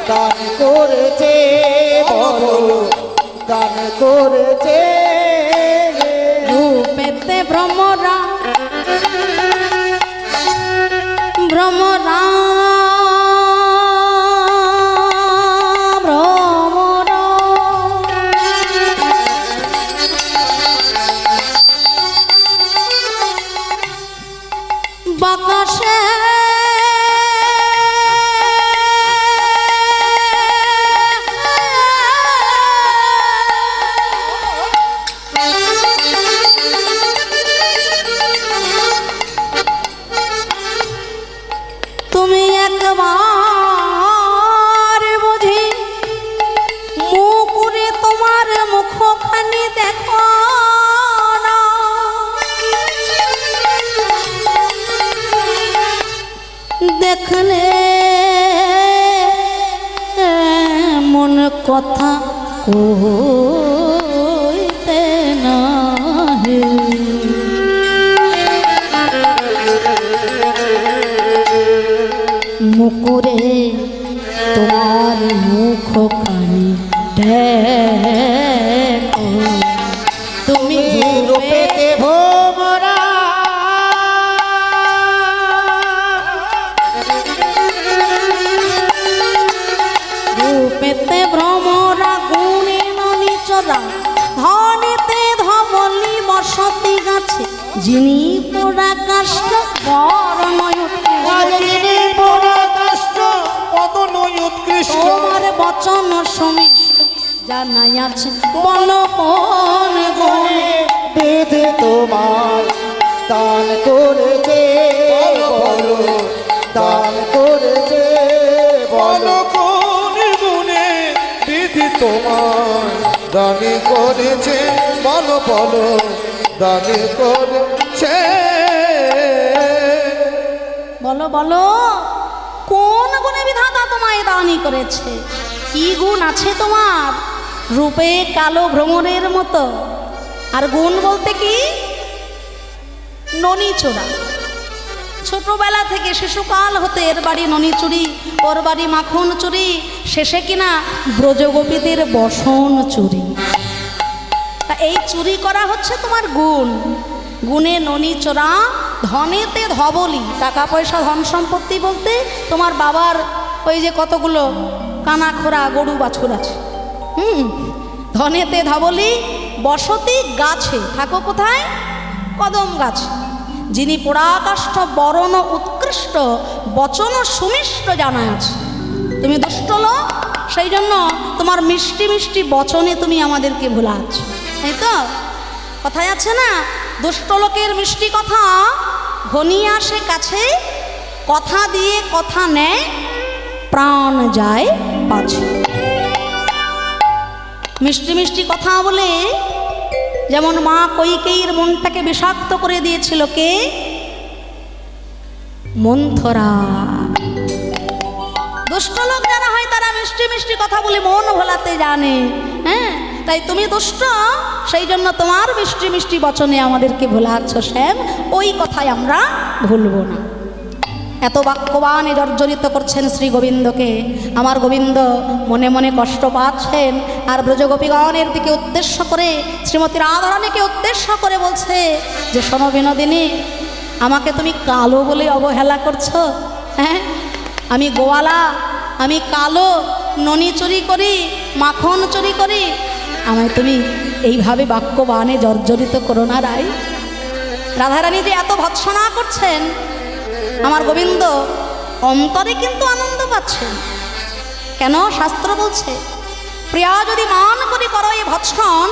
দান করেছে, বলো দান করেছে। রূপেতে ভ্রমরা ভ্রমরা ভ্রমরা, বাতাসে তুমি একবার বুঝি মুকুরে তোমার মুখখানি দেখো না, দেখলে মন কথা কইতে না হে, মুকুরে তোমার মুখখানি দেখো, তুমি রূপেতে ভোমরা রূপেতে ভ্রমরা, গুণে ননিচরা, ধনেতে ধবলি বসতি গাছে, যিনি পোড়া কাষ্ট বরণয় উৎকৃষ্ট, তোমার বচন সমিষ্ট জানাই আছে, বলো কোন গুণে বিধি তোমার দান করেছে, বলো দান করেছে, বলো কোন গুণে বিধি তোমার দানি করেছে, বলো বলো, দানি করেছে, বলো বলো কোন গুণে বিধাতা তোমায় দানি করেছে, কি গুণ আছে তোমার? রূপে কালো ভ্রমরের মতো, আর গুণ বলতে কি? ননি চোরা। ছোটবেলা থেকে শিশুকাল হতে এর বাড়ি ননি চুরি, ওর বাড়ি মাখন চুরি, শেষে কিনা ব্রজগোপীদের বসন চুরি। তা এই চুরি করা হচ্ছে তোমার গুণ। গুণে ননি চোরা, ধনেতে ধবলি। টাকা পয়সা ধন সম্পত্তি বলতে তোমার বাবার ওই যে কতগুলো কানা খোরা গরু বাছুর আছে। ধনেতে ধবলি, বসতি গাছে। থাকো কোথায়? কদম গাছ। যিনি পুরাকাষ্ঠ বরণ উৎকৃষ্ট, বচন সুমিষ্ট জানা আছে। তুমি দুষ্ট লোক, সেই জন্য তোমার মিষ্টি মিষ্টি বচনে তুমি আমাদেরকে ভুলাচ্ছ, তাই তো? কথায় আছে না, দুষ্ট লোকের মিষ্টি কথা ঘনিয়ে আসে কাছে, কথা দিয়ে কথা নেয়, প্রাণ যায় পাছে। মিষ্টি মিষ্টি কথা বলে যেমন মা কৈকেয়ীর মনটাকে বিষাক্ত করে দিয়েছিল কে? মন্থরা। দুষ্ট লোক যারা হয় তারা মিষ্টি মিষ্টি কথা বলে মন ভোলাতে জানে। হ্যাঁ, তাই তুমি দুষ্ট, সেই জন্য তোমার মিষ্টি মিষ্টি বচনে আমাদেরকে ভোলাচ্ছ শ্যাম। ওই কথাই আমরা ভুলব না। এত বাক্যবাণে জর্জরিত করছেন শ্রী গোবিন্দকে। আমার গোবিন্দ মনে মনে কষ্ট পাচ্ছেন, আর ব্রজগোপীগণের দিকে উদ্দেশ্য করে, শ্রীমতী রাধারানীকে উদ্দেশ্য করে বলছে যে শোনো বিনোদিনী, আমাকে তুমি কালো বলে অবহেলা করছো। হ্যাঁ, আমি গোয়ালা, আমি কালো, ননি চুরি করি, মাখন চুরি করি, আমায় তুমি এইভাবে বাক্যবাণে জর্জরিত করো না রাই। রাধারানী যে এত ভৎসনা করছেন, আমার গোবিন্দ অন্তরে কিন্তু আনন্দ পাচ্ছেন। কেন? শাস্ত্র বলছে, প্রিয়া যদি মান করি করো এ ভৎসন,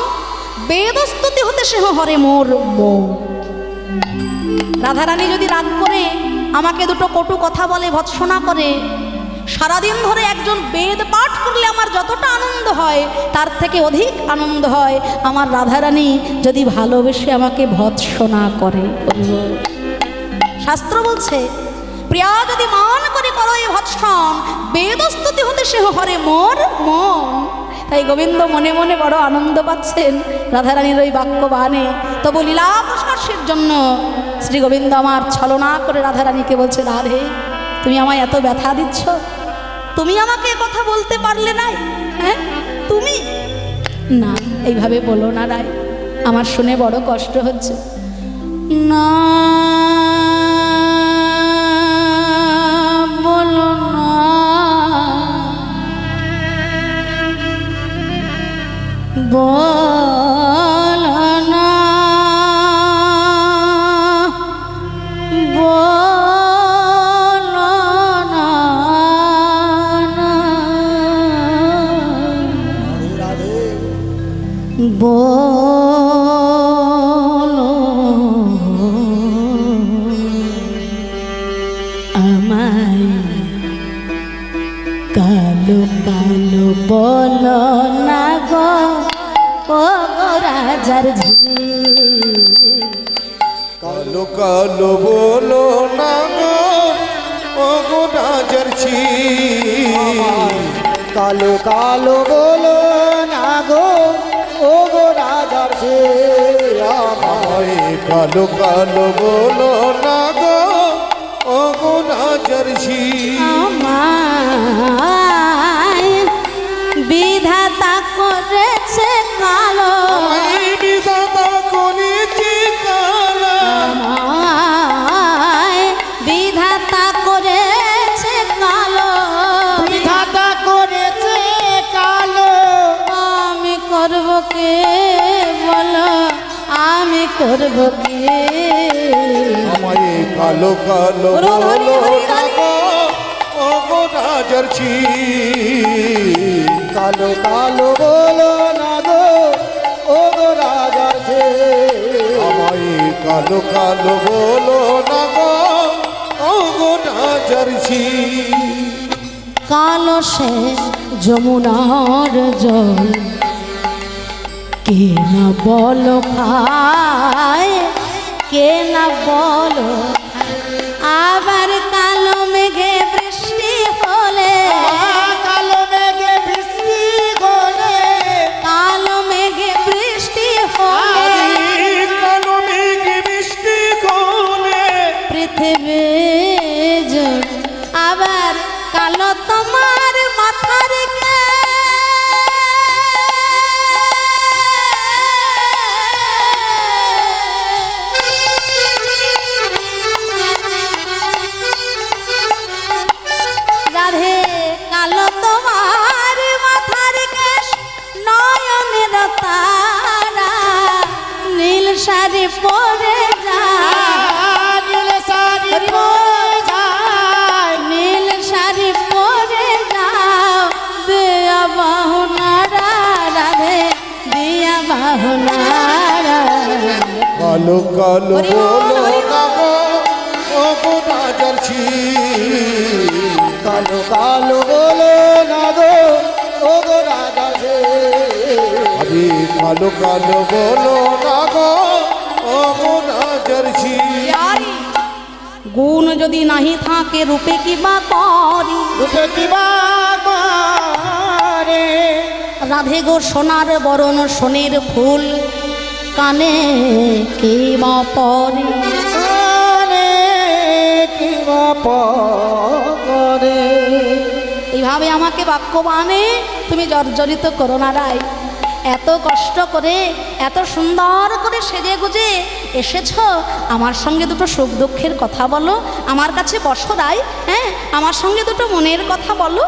বেদস্তুতি হতে সে হরে মোর মন। রাধারানী যদি রাগ করে আমাকে দুটো কটু কথা বলে, ভৎসনা করে, সারাদিন ধরে একজন বেদ পাঠ করলে আমার যতটা আনন্দ হয় তার থেকে অধিক আনন্দ হয় আমার রাধারানী যদি ভালোবেসে আমাকে ভৎসনা করে। শাস্ত্র বলছে, প্রিয়া যদি মান করে করো এ ভৎসন, বেদস্তুতি হতে সে হরে মোর মন। তাই গোবিন্দ মনে মনে বড় আনন্দ পাচ্ছেন রাধারানীর ওই বাক্যবাণে। তবু লীলা প্রকাশের জন্য শ্রী গোবিন্দ আমার ছলনা করে রাধারানীকে বলছে, রাধে তুমি আমায় এত ব্যথা দিচ্ছ, তুমি আমাকে কথা বলতে পারলে নাই? হ্যাঁ, তুমি না, এইভাবে বলো না রায়, আমার শুনে বড় কষ্ট হচ্ছে। না বলো না, বলো না, বলো না, বলো আমায় কালো কালো বলো না গো, ও রাজার ঝি। কালো কালো বলো না গো, ও গো রাজার ঝি। কালো কালো বলো না গো, ও গো রাজার ঝি। আমায় কালো কালো বলো না গো, ও গো রাজার ঝি। আমায় বিধাতা করেছে কালো, বিধাতা করেছে কালো, আমায় বিধাতা করেছে কালো, বিধাতা করেছে কালো। আমি করব কে বলো, আমি করব কে? আমায় কালো কালো বলো না গো, ও গো রাজার ঝি। কালো কালো বলো না গো, ও গো রাজার ঝি। আমায় কালো কালো বলো না গো, ও গো রাজার ঝি। কালো সে যমুনার জল, কে না বলো খায়, কে না বলো আবার কালো মেঘে বৃষ্টি হলে, কালো মেঘে বৃষ্টি হলে, কালো মেঘে বৃষ্টি হলে কালো তোমার মাথার রাধে কালো তোমার মাথার কেশ নয়নের তারা নীল শাড়ি পরে যায় নীল শাড়ি পরে যায় নীল শাড়ি পরে যাও দিয়া বাহুনারা রাধে দিয়া বাহুনারা কালো কালো হরি বল, বলো হরি না গো ও গো রাজার ছি কালো কালো বলো না গো ও গো রাজা সে আরে কালো কালো বলো না গো ও গো রাজার ছি প্যারি গুণ যদি নাহি থাকে রূপে কি বা করি রূপে কিবা করে রাধে গো সোনার বরণ সোনের ফুল কানে কি বা পরে কানে কিবা করে এইভাবে আমাকে বাক্যবাণে তুমি জর্জরিত করো না রাই। এত কষ্ট করে এত সুন্দর করে সেজে গুজে এসেছ, আমার সঙ্গে দুটো সুখ দুঃখের কথা বলো, আমার কাছে বসো রাই। হ্যাঁ, আমার সঙ্গে দুটো মনের কথা বলো।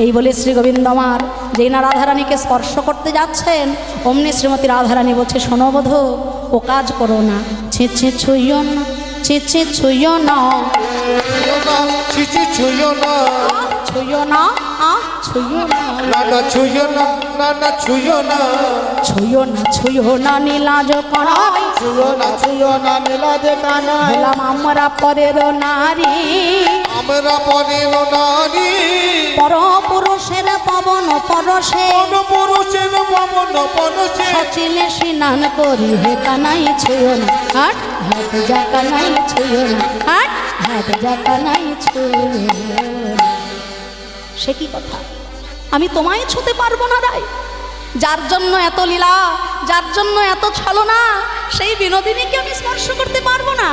এই বলে শ্রী গোবিন্দ আমার যেই না রাধারানীকে স্পর্শ করতে যাচ্ছেন, অমনি শ্রীমতী রাধারানী বলছে, শোনো বধূ, ও কাজ করো না, ছেঁচে ছুঁয়ো না, ছেঁচে ছুঁয়ো না, ছিচি ছুঁয়ো না ছুঁয়ো না, ছুঁয়ো না, না না ছুঁয়ো না না না ছুঁয়ো না ছুঁয়ো না, ছুঁয়ো না, নীলাজ করাই ছুঁয়ো না নীলা যে কানাই হলাম আমরা পরের নারী, আমরা পরের নারী পরপুরুষের পবন পরশে পুরুষের পবন পরশে সচিলে স্নান করি হে কানাই ছুঁয়ো না, হাট হাট যা কানাই ছুঁয়ো না, হাট হাট যা কানাই ছুঁয়ো না। সে কি কথা, আমি তোমায় ছুঁতে পারবো না রাই? যার জন্য এত লীলা, যার জন্য এত ছলনা, সেই বিনোদিনীকে আমি স্পর্শ করতে পারবো না?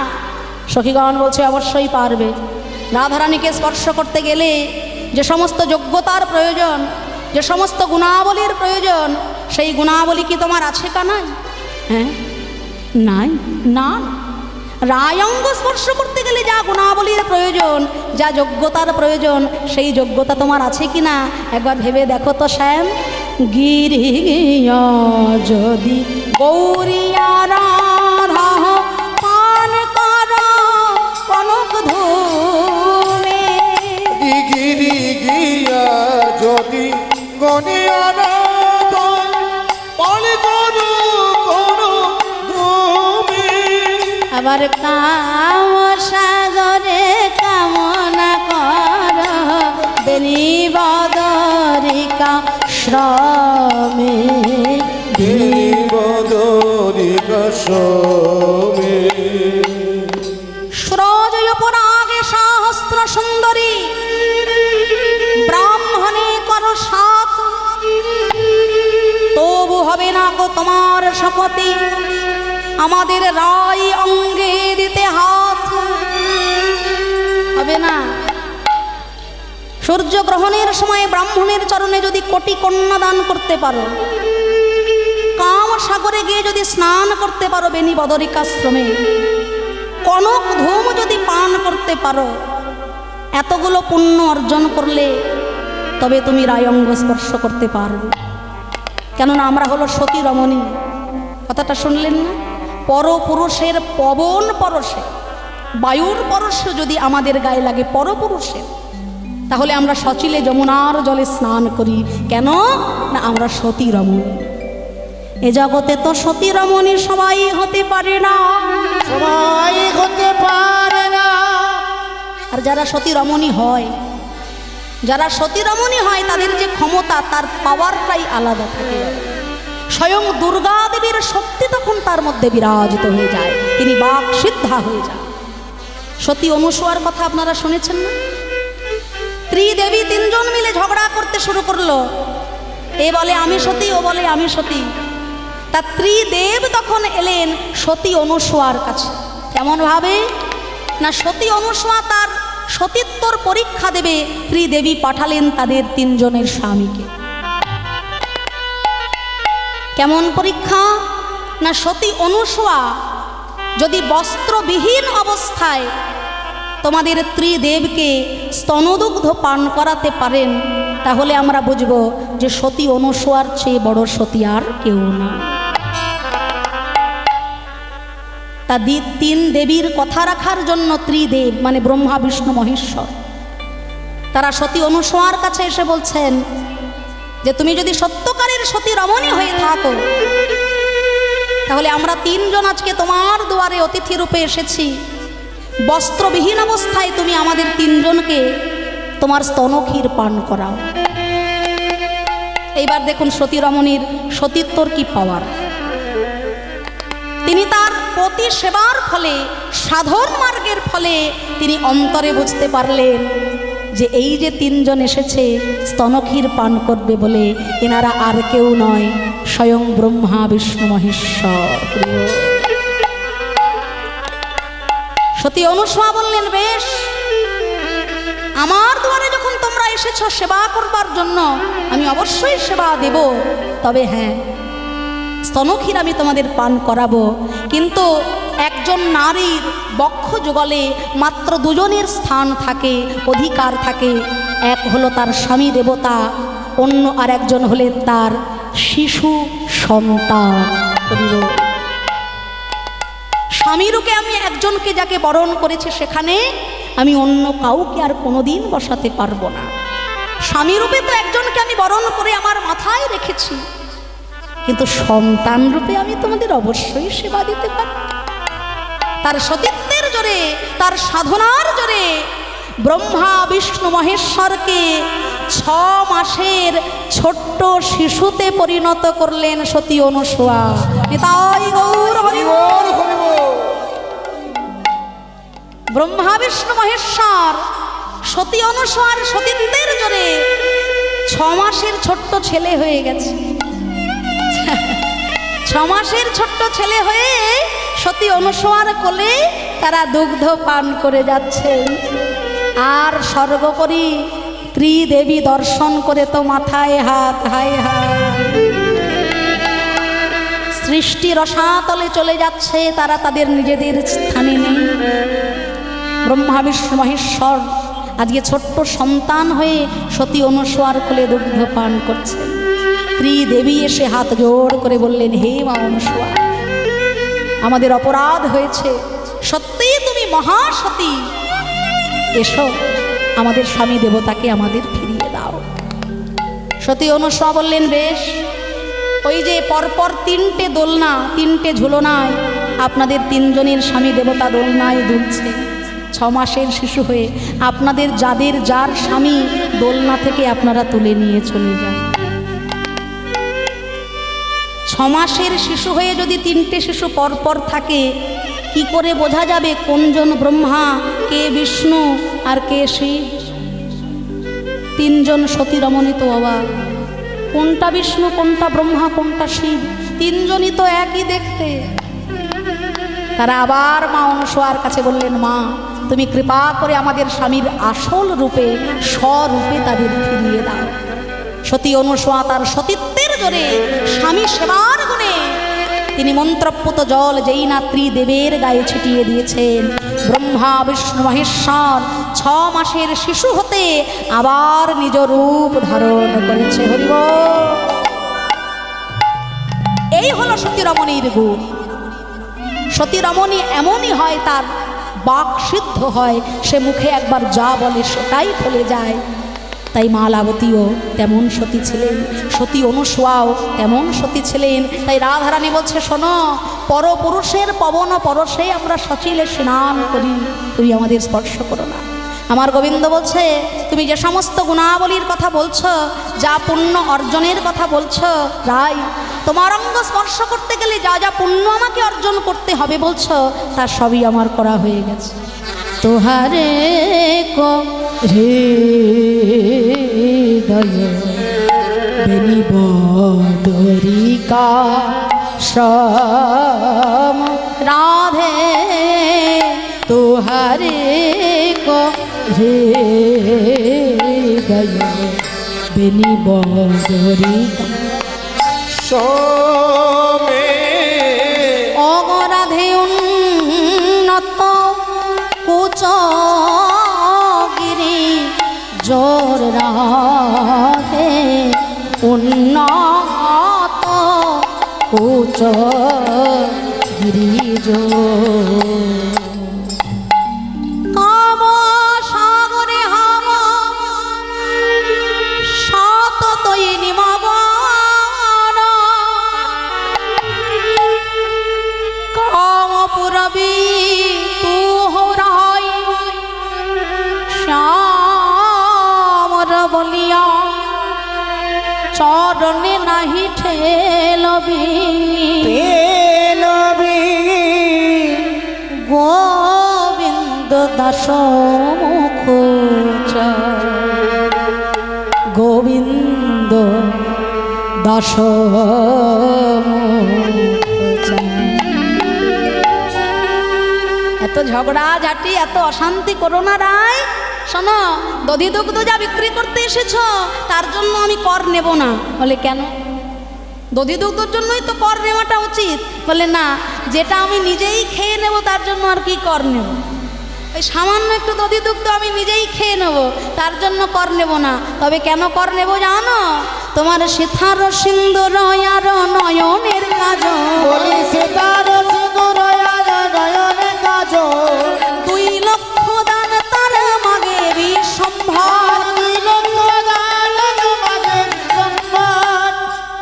সখীগণ বলছে, অবশ্যই পারবে। রাধারানীকে স্পর্শ করতে গেলে যে সমস্ত যোগ্যতার প্রয়োজন, যে সমস্ত গুণাবলীর প্রয়োজন, সেই গুণাবলী কি তোমার আছে কানাই? হ্যাঁ, নাই, না। রায়ঙ্গ স্পর্শ করতে গেলে যা গুণাবলীর প্রয়োজন, যা যোগ্যতার প্রয়োজন, সেই যোগ্যতা তোমার আছে কি না একবার ভেবে দেখো তো শ্যাম। গিরি যদি গৌরিয়া রাধা পান কর কনক ধূমে, গিরি গিয়া যদি গনিয়ানা পাল করু করু তুমি আবার কাম সাগরে কামনা কর বেনি বদরিকা শ্রমে, বদরি কসমে সুরজয় পরাগে সহস্র সুন্দরী ব্রাহ্মণে কর সাত, তবু হবে না গো তোমার শপথে আমাদের রায় অঙ্গে দিতে হাত, হবে না। সূর্যগ্রহণের সময় ব্রাহ্মণের চরণে যদি কোটি কন্যা দান করতে পারো, কাম সাগরে গিয়ে যদি স্নান করতে পারো বেনি বদরিকাশ্রমে, কনক ধূম যদি পান করতে পারো, এতগুলো পুণ্য অর্জন করলে তবে তুমি রায়ঙ্গ স্পর্শ করতে পারবে। কেননা আমরা হলো সতী রমণী। কথাটা শুনলেন না? পরপুরুষের পবন পরশে, বায়ুর পরশে যদি আমাদের গায়ে লাগে পরপুরুষের, তাহলে আমরা সচিলে যমুনার জলে স্নান করি। কেন না? আমরা সতী রমণী। এ জগতে তো সতী রমণী সবাই হতে পারে না, সবাই হতে পারে না। আর যারা সতী রমণী হয়, যারা সতী রমণী হয়, তাদের যে ক্ষমতা, তার পাওয়ারটাই আলাদা থাকে। স্বয়ং দুর্গা দেবীর শক্তি তখন তার মধ্যে বিরাজিত হয়ে যায়, তিনি বাক সিদ্ধা হয়ে যায়। সতী অনুসূয়ার কথা আপনারা শুনেছেন না? ত্রিদেবী তিনজন মিলে ঝগড়া করতে শুরু করলো, এ বলে আমি সতী, ও বলে আমি সতী। তা ত্রিদেব তখন এলেন সতী অনুসূয়ার কাছে। কেমন ভাবে না, সতী অনুসূয়া তার সতীত্বর পরীক্ষা দেবে ত্রিদেবী পাঠালেন তাদের তিনজনের স্বামীকে। কেমন পরীক্ষা? না সতী অনুসূয়া যদি বস্ত্রবিহীন অবস্থায় তোমাদের ত্রিদেবকে স্তনদুগ্ধ পান করাতে পারেন, তাহলে আমরা বুঝব যে সতী অনুসূয়ার চেয়ে বড় সতী আর কেউ না। তা তিন দেবীর কথা রাখার জন্য ত্রিদেব মানে ব্রহ্মা বিষ্ণু মহেশ্বর তারা সতী অনুসূয়ার কাছে এসে বলছেন যে তুমি যদি সত্যকারের সতী রমণী হয়ে থাকো, তাহলে আমরা তিনজন আজকে তোমার দুয়ারে অতিথি রূপে এসেছি। বস্ত্রবিহীন অবস্থায় তুমি আমাদের তিনজনকে তোমার স্তনক্ষীর পান করাও। এইবার দেখুন সতী রমণীর সতীত্বর কি পাওয়ার। তিনি তার পতি সেবার ফলে, সাধন মার্গের ফলে তিনি অন্তরে বুঝতে পারলেন যে এই যে তিনজন এসেছে স্তনক্ষীর পান করবে বলে, এনারা আর কেউ নয়, স্বয়ং ব্রহ্মা বিষ্ণু মহেশ্বর। সতী অনুসূয়া বললেন, বেশ, আমার দুয়ারে যখন তোমরা এসেছো সেবা করবার জন্য, আমি অবশ্যই সেবা দেব। তবে হ্যাঁ, স্তনক্ষীর আমি তোমাদের পান করাবো, কিন্তু একজন নারীর বক্ষ যুগলে মাত্র দুজনের স্থান থাকে, অধিকার থাকে। এক হলো তার স্বামী দেবতা, অন্য আর একজন হলেন তার শিশু সন্তান। স্বামীরূপে আমি একজনকে যাকে বরণ করেছি, সেখানে আমি অন্য কাউকে আর কোনোদিন বসাতে পারবো না। স্বামীরূপে তো একজনকে আমি বরণ করে আমার মাথায় রেখেছি, কিন্তু সন্তান রূপে আমি তোমাদের অবশ্যই সেবা দিতে পারি। তার সতীত্বের জোরে, তার সাধনার জোরে ব্রহ্মা বিষ্ণু মহেশ্বরকে 6 মাসের ছোট্ট শিশুতে পরিণত করলেন সতী অনুসূয়া। নিতাই গৌর হরি বল। ব্রহ্মা বিষ্ণু মহেশ্বর সতী অনুসূয়ার সতীত্বের জোরে 6 মাসের ছোট্ট ছেলে হয়ে গেছে। 6 মাসের ছোট্ট ছেলে হয়ে সতী অনুসূয়ার কোলে তারা দুগ্ধ পান করে যাচ্ছেন। আর সর্বোপরি ত্রিদেবী দর্শন করে তো মাথায় হাত, হায় হায়, সৃষ্টি রসাতলে চলে যাচ্ছে, তারা তাদের নিজেদের স্থানে নেই। ব্রহ্মা বিষ্ণু মহেশ্বর আজকে ছোট্ট সন্তান হয়ে সতী অনুসূয়ার কোলে দুগ্ধ পান করছে। ত্রিদেবী এসে হাত জোড় করে বললেন, হে মা অনুসূয়া, আমাদের অপরাধ হয়েছে, সত্যিই তুমি মহাসতী, এসো আমাদের স্বামী দেবতাকে আমাদের ফিরিয়ে দাও। সতী অনুসূয়া বললেন, বেশ, ওই যে পরপর 3টে দোলনা, 3টে ঝুলনায় আপনাদের তিনজনের স্বামী দেবতা দোলনায় দুলছে। 6 মাসের শিশু হয়ে আপনাদের যার স্বামী দোলনা থেকে আপনারা তুলে নিয়ে চলে যান। 6 মাসের শিশু হয়ে যদি 3টে শিশু পরপর থাকে, কি করে বোঝা যাবে কোনজন ব্রহ্মা, কে বিষ্ণু আর কে শিব? 3জন সতী রমণী তো অবাক, কোনটা বিষ্ণু, কোনটা ব্রহ্মা, কোনটা শিব? 3জনই তো একই দেখতে। তারা আবার মা অনুসূয়ার কাছে বললেন, মা, তুমি কৃপা করে আমাদের স্বামীর আসল রূপে, স্বরূপে তাদের ফিরিয়ে দাও। সতী অনুসূয়া তার সতীত্বের জোরে, স্বামী সেবার গুণে তিনি মন্ত্রপুত জল যেই না ত্রিদেবের গায়ে ছিটিয়ে দিয়েছেন, ব্রহ্মা বিষ্ণু মহেশ্বর 6 মাসের শিশু হতে আবার নিজ রূপ ধারণ করেছে। হরি বল। এই হলো সতী রমণীর গুণ। সতী রমণী এমনই হয়, তার বাক সিদ্ধ হয়, সে মুখে একবার যা বলে সেটাই ফলে যায়। তাই মা লাবতীও তেমন সতী ছিলেন, সতী অনুসূয়াও তেমন সতী ছিলেন। তাই রাধারানী বলছে, শোনো, পরপুরুষের পবন পরশে আমরা সচিলে স্নান করি, তুমি আমাদের স্পর্শ করো না। আমার গোবিন্দ বলছে, তুমি যে সমস্ত গুণাবলীর কথা বলছো, যা পুণ্য অর্জনের কথা বলছো, রাই, তোমার অঙ্গ স্পর্শ করতে গেলে যা যা পুণ্য আমাকে অর্জন করতে হবে বলছো, তার সবই আমার করা হয়ে গেছে। তোহারে হৃদয় বেনিবদরিকা শ্রম রাধে, তোহারে হৃদয় বেনি বদরিকা সোমে অগরাধে উন্নত কুচগিরি জোর রাধে উন্নত কুচগিরি জোর কাম সাগরে হাওয়া সততই নিমগ্ন কাম পুরবী তু হরাই শ্যামর বলিয়া চরণে নাহি ঠেলবি গোবিন্দ দাস মুখ গোবিন্দ দাস এত ঝগড়া ঝাঁটি এত অশান্তি করো না রায়। শোনো, দধি দুগ্ধ যা বিক্রি করতে এসেছো তার জন্য আমি কর নেব না। বলে কেন? দধি দুগ্ধর জন্যই তো কর নেওয়াটা উচিত। বলে না, যেটা আমি নিজেই খেয়ে নেব তার জন্য আর কি কর নেব? ওই সামান্য একটু দধি দুগ্ধ আমি নিজেই খেয়ে নেব, তার জন্য কর নেব না। তবে কেন কর নেব জানো? তোমার সিথার সিন্দুর আর নয়নের কাজ, বলি সীতার সিঁদুর আর নয়নের কাজ, 2 লক্ষ দান তার মাগে সম্ভার, 2 লক্ষ দান মাগে সম্ভার।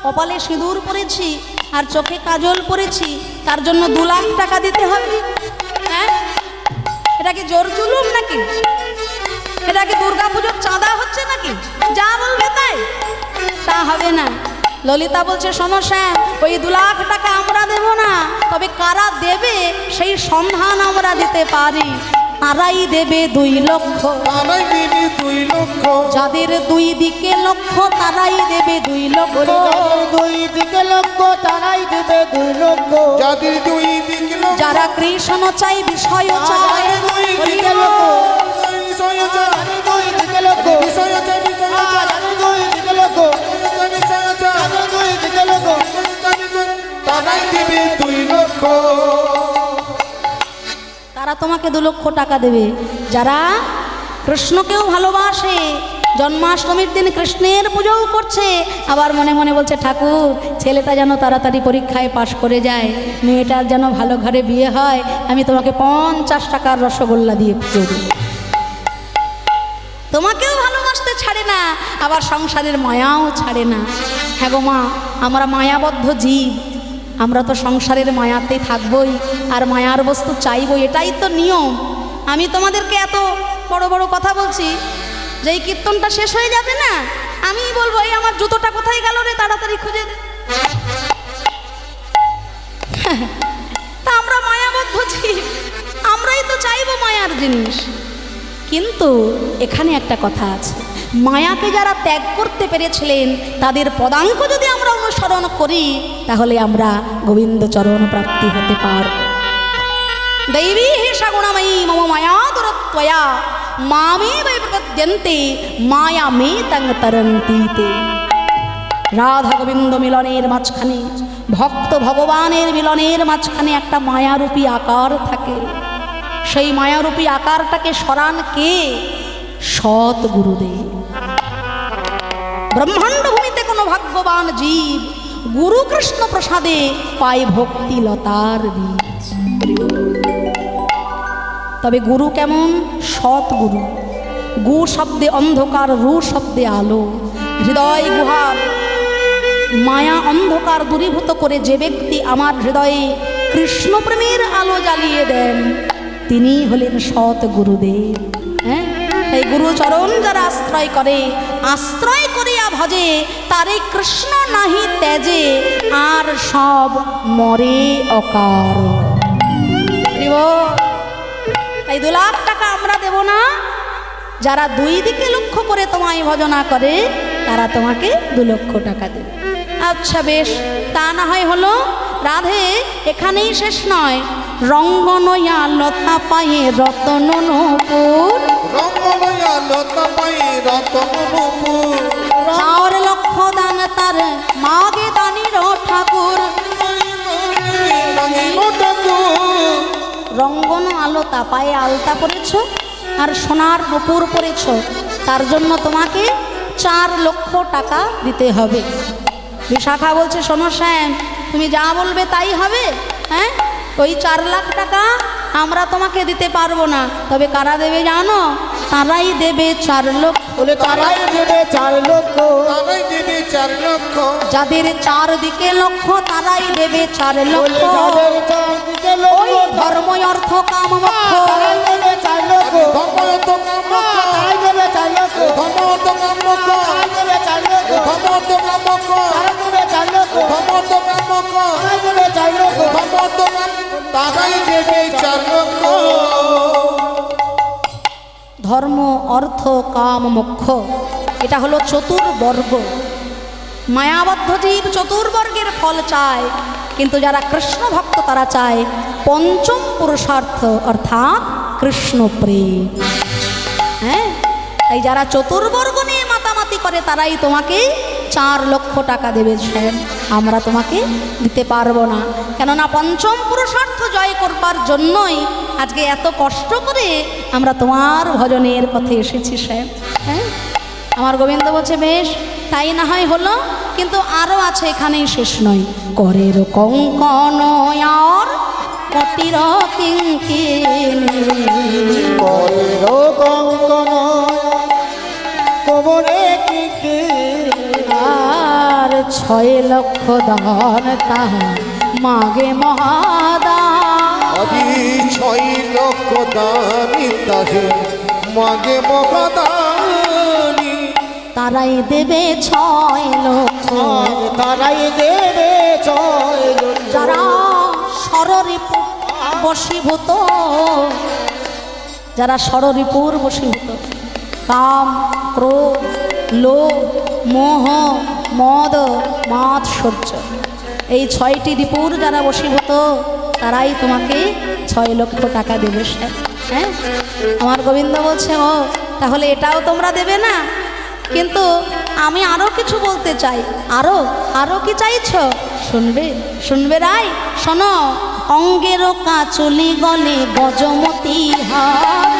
কপালে সিঁদুর পরেছি আর চোখে কাজল পরেছি, তার জন্য 2 লাখ টাকা দিতে হবে? হ্যাঁ, এটা কি জোর জুলুম নাকি? এটা কি দুর্গা পুজোর চাঁদা হচ্ছে নাকি? যা বলবে তাই? তা হবে না। ললিতা বলছে, শোনো শ্যাম, ওই 2 লাখ টাকা আমরা দেব না, তবে কারা দেবে সেই সন্ধান আমরা দিতে পারি। তারাই দেবে 2 লক্ষ, তারাই দিবি 2 লক্ষ, যাদের 2 দিকে লক্ষ তারাই দেবে 2 লক্ষ, যাদের 2 দিকে লক্ষ তারাই দেবে 2 লক্ষ, যাদের 2 দিক লক্ষ, যারা কৃষ্ণ চাই বিষয় চায়, যাদের 2 দিকে লক্ষ, বিষয় চাই, যাদের 2 দিকে লক্ষ, বিষয় চাই, বিষয় চাই, যাদের 2 দিকে লক্ষ, বিষয় চাই, যাদের 2 দিকে লক্ষ, তারাই দিবি 2 লক্ষ। তারা তোমাকে 2 লক্ষ টাকা দেবে। যারা কৃষ্ণকেও ভালোবাসে, জন্মাষ্টমীর দিন কৃষ্ণের পুজোও করছে, আবার মনে মনে বলছে, ঠাকুর ছেলেটা যেন তাড়াতাড়ি পরীক্ষায় পাশ করে যায়, মেয়েটার যেন ভালো ঘরে বিয়ে হয়, আমি তোমাকে 50 টাকার রসগোল্লা দিয়ে পুজো দেব। তোমাকেও ভালোবাসতে ছাড়ে না, আবার সংসারের মায়াও ছাড়ে না। হ্যাঁ গো মা, আমরা মায়াবদ্ধ জীব, আমরা তো সংসারের মায়াতেই থাকবই আর মায়ার বস্তু চাইবই, এটাই তো নিয়ম। আমি তোমাদেরকে এত বড় বড় কথা বলছি, যেই কীর্তনটা শেষ হয়ে যাবে না, আমি বলবো, এই আমার জুতোটা কোথায় গেল রে, তাড়াতাড়ি খুঁজে দে। তা আমরা মায়াবদ্ধ জীব, আমরাই তো চাইবো মায়ার জিনিস। কিন্তু এখানে একটা কথা আছে, মায়াকে যারা ত্যাগ করতে পেরেছিলেন তাদের পদাঙ্ক যদি আমরা অনুসরণ করি, তাহলে আমরা গোবিন্দ চরণ প্রাপ্তি হতে পারব। দৈবী হিংসা গুণময়ী মম মায়া দুরত্বয়া মামে বৈ প্রপদ্যন্তে মায়া মে তং তরন্তীতে। রাধা গোবিন্দ মিলনের মাঝখানে, ভক্ত ভগবানের মিলনের মাঝখানে একটা মায়ারূপী আকার থাকে। সেই মায়ারূপী আকারটাকে সরান কে? সৎ গুরুদেব। ব্রহ্মাণ্ড ভূমিতে কোনো ভাগ্যবান জীব গুরু কৃষ্ণ প্রসাদে পায় ভক্তি লতার বীজ। তবে গুরু কেমন? সৎ গুরু। গু শব্দে অন্ধকার, রু শব্দে আলো। হৃদয় গুহার মায়া অন্ধকার দূরীভূত করে যে ব্যক্তি আমার হৃদয়ে কৃষ্ণপ্রেমের আলো জ্বালিয়ে দেন, তিনি হলেন সৎ গুরুদেব। হ্যাঁ, এই গুরুচরণ যারা আশ্রয় করে, আশ্রয় করিয়া ভজে, তারে কৃষ্ণ নাহি ত্যাজে, আর সব মরে অকার। এই 2 লাখ টাকা আমরা দেব না। যারা 2 দিকে লক্ষ্য করে তোমায় ভজনা করে, তারা তোমাকে 2 লক্ষ টাকা দেবে। আচ্ছা বেশ, তা না হয় হলো। রাধে এখানেই শেষ নয়, রঙ্গনয়া লতা পায়ে রতন নূপুর, রঙ্গনয়া লতা পায়ে রতন নূপুর, 4 লক্ষ দান তার মাগে দানির ঠাকুর। রঙ্গন আলতা পায়ে আলতা পরেছ আর সোনার নূপুর পরেছ, তার জন্য তোমাকে 4 লক্ষ টাকা দিতে হবে। বিশাখা বলছে, শোনো শ্যাম, তুমি যা বলবে তাই হবে। হ্যাঁ, ওই 4 লাখ টাকা আমরা তোমাকে দিতে পারবো না, তবে কারা দেবে জানো? তারাই দেবে 4 লক্ষ। বলে তারাই দেবে 4 লক্ষ, তারাই দেবে 4 লক্ষ, যাদের 4 দিকে লক্ষ্য তারাই দেবে 4 লক্ষ। যাদের 4 দিকে ওই লক্ষ ধর্ম অর্থ কাম মোক্ষ, তারাই দেবে 4 লক্ষ, ধর্মত কামক, তারাই দেবে 4 লক্ষ, ধর্মত কামক, তারাই দেবে 4 লক্ষ, ধর্মত কামক, তারাই দেবে 4 লক্ষ, ধর্মত কামক, তারাই দেবে 4 লক্ষ, ধর্মত কাম, তারাই দেবে 4 লক্ষ। ধর্ম অর্থ কাম মোক্ষ, এটা হলো চতুর্বর্গ। মায়াবদ্ধ জীব চতুর্বর্গের ফল চায়, কিন্তু যারা কৃষ্ণ ভক্ত তারা চায় পঞ্চম পুরুষার্থ অর্থাৎ কৃষ্ণ প্রেম। হ্যাঁ, তাই যারা চতুর্বর্গ নিয়ে মাতামাতি করে তারাই তোমাকে 4 লক্ষ টাকা দেবে। স্যার, আমরা তোমাকে দিতে পারবো না, কেননা পঞ্চম পুরুষার্থ জয় করবার জন্যই আজকে এত কষ্ট করে আমরা তোমার ভজনের পথে এসেছি স্যার। হ্যাঁ, আমার গোবিন্দ বলছে, বেশ তাই না হয় হলো, কিন্তু আরও আছে, এখানেই শেষ নয়। করের কঙ্কন আর কটির কিঙ্কিণী, করের কঙ্কন কোমরে কি আর 6 লক্ষ দান তাহা মাগে মহাদান। আদি 6 লক্ষ দানি তাহে মাগে মহাদানি, তারাই দেবে 6 লক্ষ, তারাই দেবে 6 লক্ষ, যারা ষড়রিপু বশীভূত, যারা ষড়রিপুর বশীভূত, কাম ক্রোধ লোভ মোহ মদ মাৎসর্য, এই 6টি রিপুর যারা বশীভূত তারাই তোমাকে 6 লক্ষ টাকা দেবে স্যার। হ্যাঁ, আমার গোবিন্দ বলছে, ও তাহলে এটাও তোমরা দেবে না? কিন্তু আমি আরও কিছু বলতে চাই। আরও কি চাইছ? শুনবে রাই, শোনো। অঙ্গের কাচলি গলে গজমতি হার,